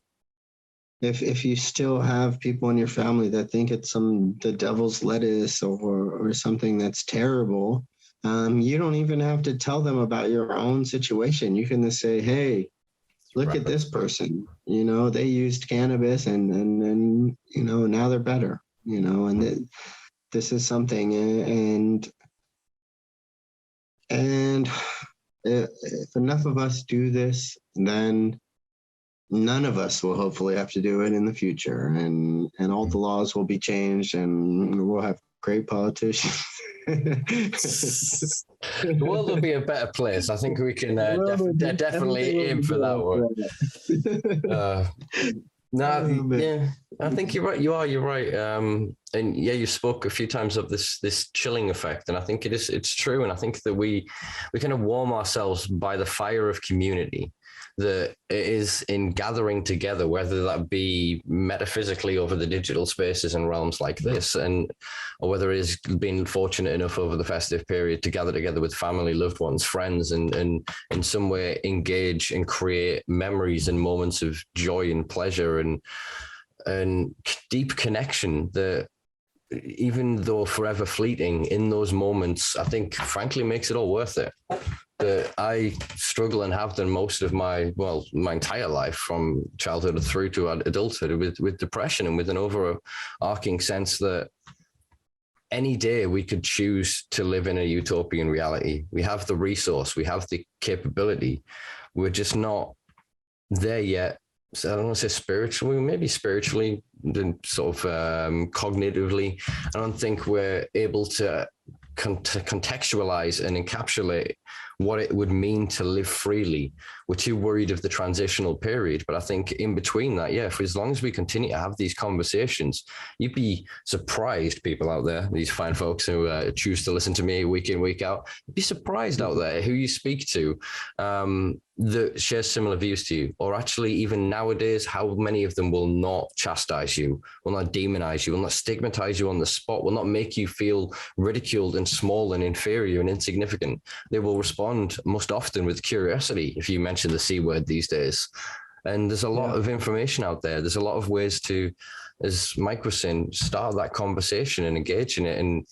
if you still have people in your family that think it's the devil's lettuce or something that's terrible, you don't even have to tell them about your own situation. You can just say, hey, look at this person, you know, they used cannabis and you know, now they're better, you know, and this is something. And if enough of us do this, then none of us will hopefully have to do it in the future, and all the laws will be changed, and we'll have great politicians. The world will be a better place. I think we can definitely aim for that one. Yeah, I think you're right. You're right. And yeah, you spoke a few times of this chilling effect, and I think it's true. And I think that we kind of warm ourselves by the fire of community that it is in gathering together, whether that be metaphysically over the digital spaces and realms like this, or whether it is being fortunate enough over the festive period to gather together with family, loved ones, friends, and in some way engage and create memories and moments of joy and pleasure and deep connection that, even though forever fleeting, in those moments, I think frankly makes it all worth it. that I struggle and have done most of my entire life, from childhood through to adulthood, with depression, and with an overarching sense that any day we could choose to live in a utopian reality. We have the resource, we have the capability. We're just not there yet. So I don't want to say spiritually, maybe spiritually, sort of cognitively. I don't think we're able to contextualize and encapsulate what it would mean to live freely. We're too worried of the transitional period. But I think in between that, as long as we continue to have these conversations, you'd be surprised, people out there, these fine folks who choose to listen to me week in, week out, you'd be surprised out there who you speak to that share similar views to you, or actually even nowadays, how many of them will not chastise you, will not demonize you, will not stigmatize you on the spot, will not make you feel ridiculed and small and inferior and insignificant. They will respond most often with curiosity if you mention the C word these days. And there's a lot of information out there. There's a lot of ways to, as Mike was saying, start that conversation and engage in it. And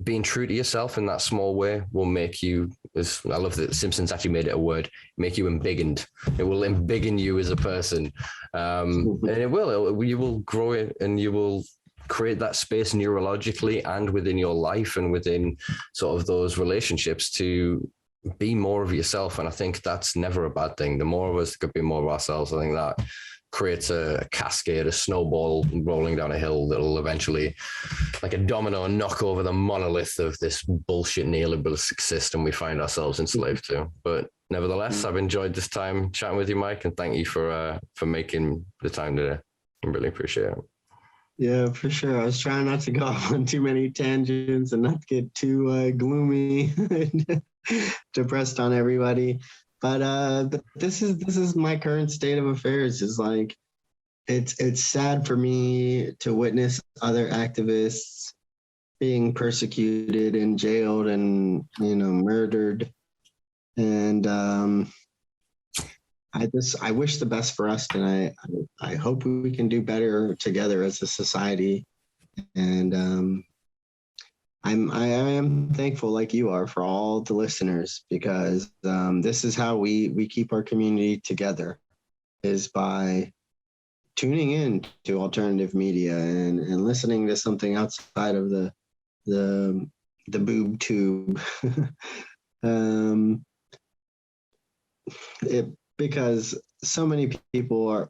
being true to yourself in that small way will make you, as I love that Simpsons actually made it a word, make you embiggened. It will embiggen you as a person. And you will grow it, and you will create that space neurologically and within your life and within sort of those relationships to be more of yourself. And I think that's never a bad thing. The more of us could be more of ourselves, I think that creates a cascade, a snowball rolling down a hill that'll eventually, like a domino, knock over the monolith of this bullshit neoliberalistic system we find ourselves enslaved to. But nevertheless, I've enjoyed this time chatting with you, Mike, and thank you for making the time today. I really appreciate it. Yeah, for sure. I was trying not to go off on too many tangents and not get too gloomy, depressed on everybody. But this is my current state of affairs. Is like, it's sad for me to witness other activists being persecuted and jailed and murdered, and I wish the best for us, and I hope we can do better together as a society. And I am thankful, like you are, for all the listeners, because this is how we keep our community together, is by tuning in to alternative media and listening to something outside of the boob tube. Because so many people are,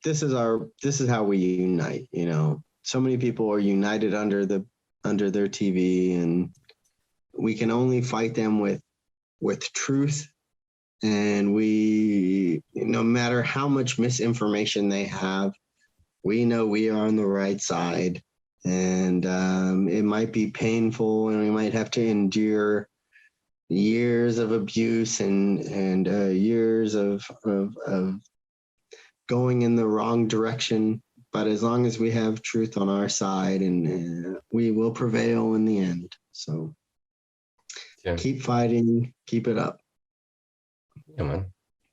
this is how we unite, so many people are united under their TV, and we can only fight them with truth. And we, no matter how much misinformation they have, we know we are on the right side. And it might be painful, and we might have to endure years of abuse and years of going in the wrong direction. But as long as we have truth on our side, and we will prevail in the end. So keep fighting, keep it up. Yeah, man.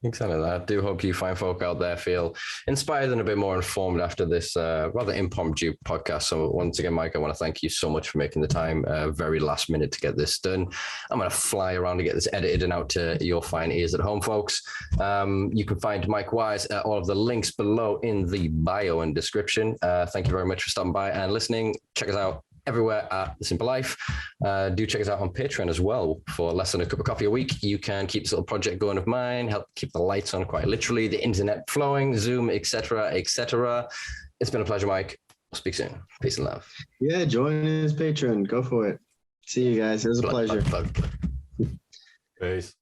Exactly that. I do hope you fine folk out there feel inspired and a bit more informed after this rather impromptu podcast. So once again, Mike, I want to thank you so much for making the time very last minute to get this done. I'm going to fly around to get this edited and out to your fine ears at home, folks. You can find Mike Wise at all of the links below in the bio and description. Thank you very much for stopping by and listening. Check us out everywhere at The Simpa Life. Do check us out on Patreon as well. For less than a cup of coffee a week, you can keep this little project going of mine, help keep the lights on, quite literally, the internet flowing, Zoom, etc., etc. It's been a pleasure, Mike. We'll speak soon. Peace and love. Yeah, join his Patreon. Go for it. See you guys. It was a pleasure. Peace.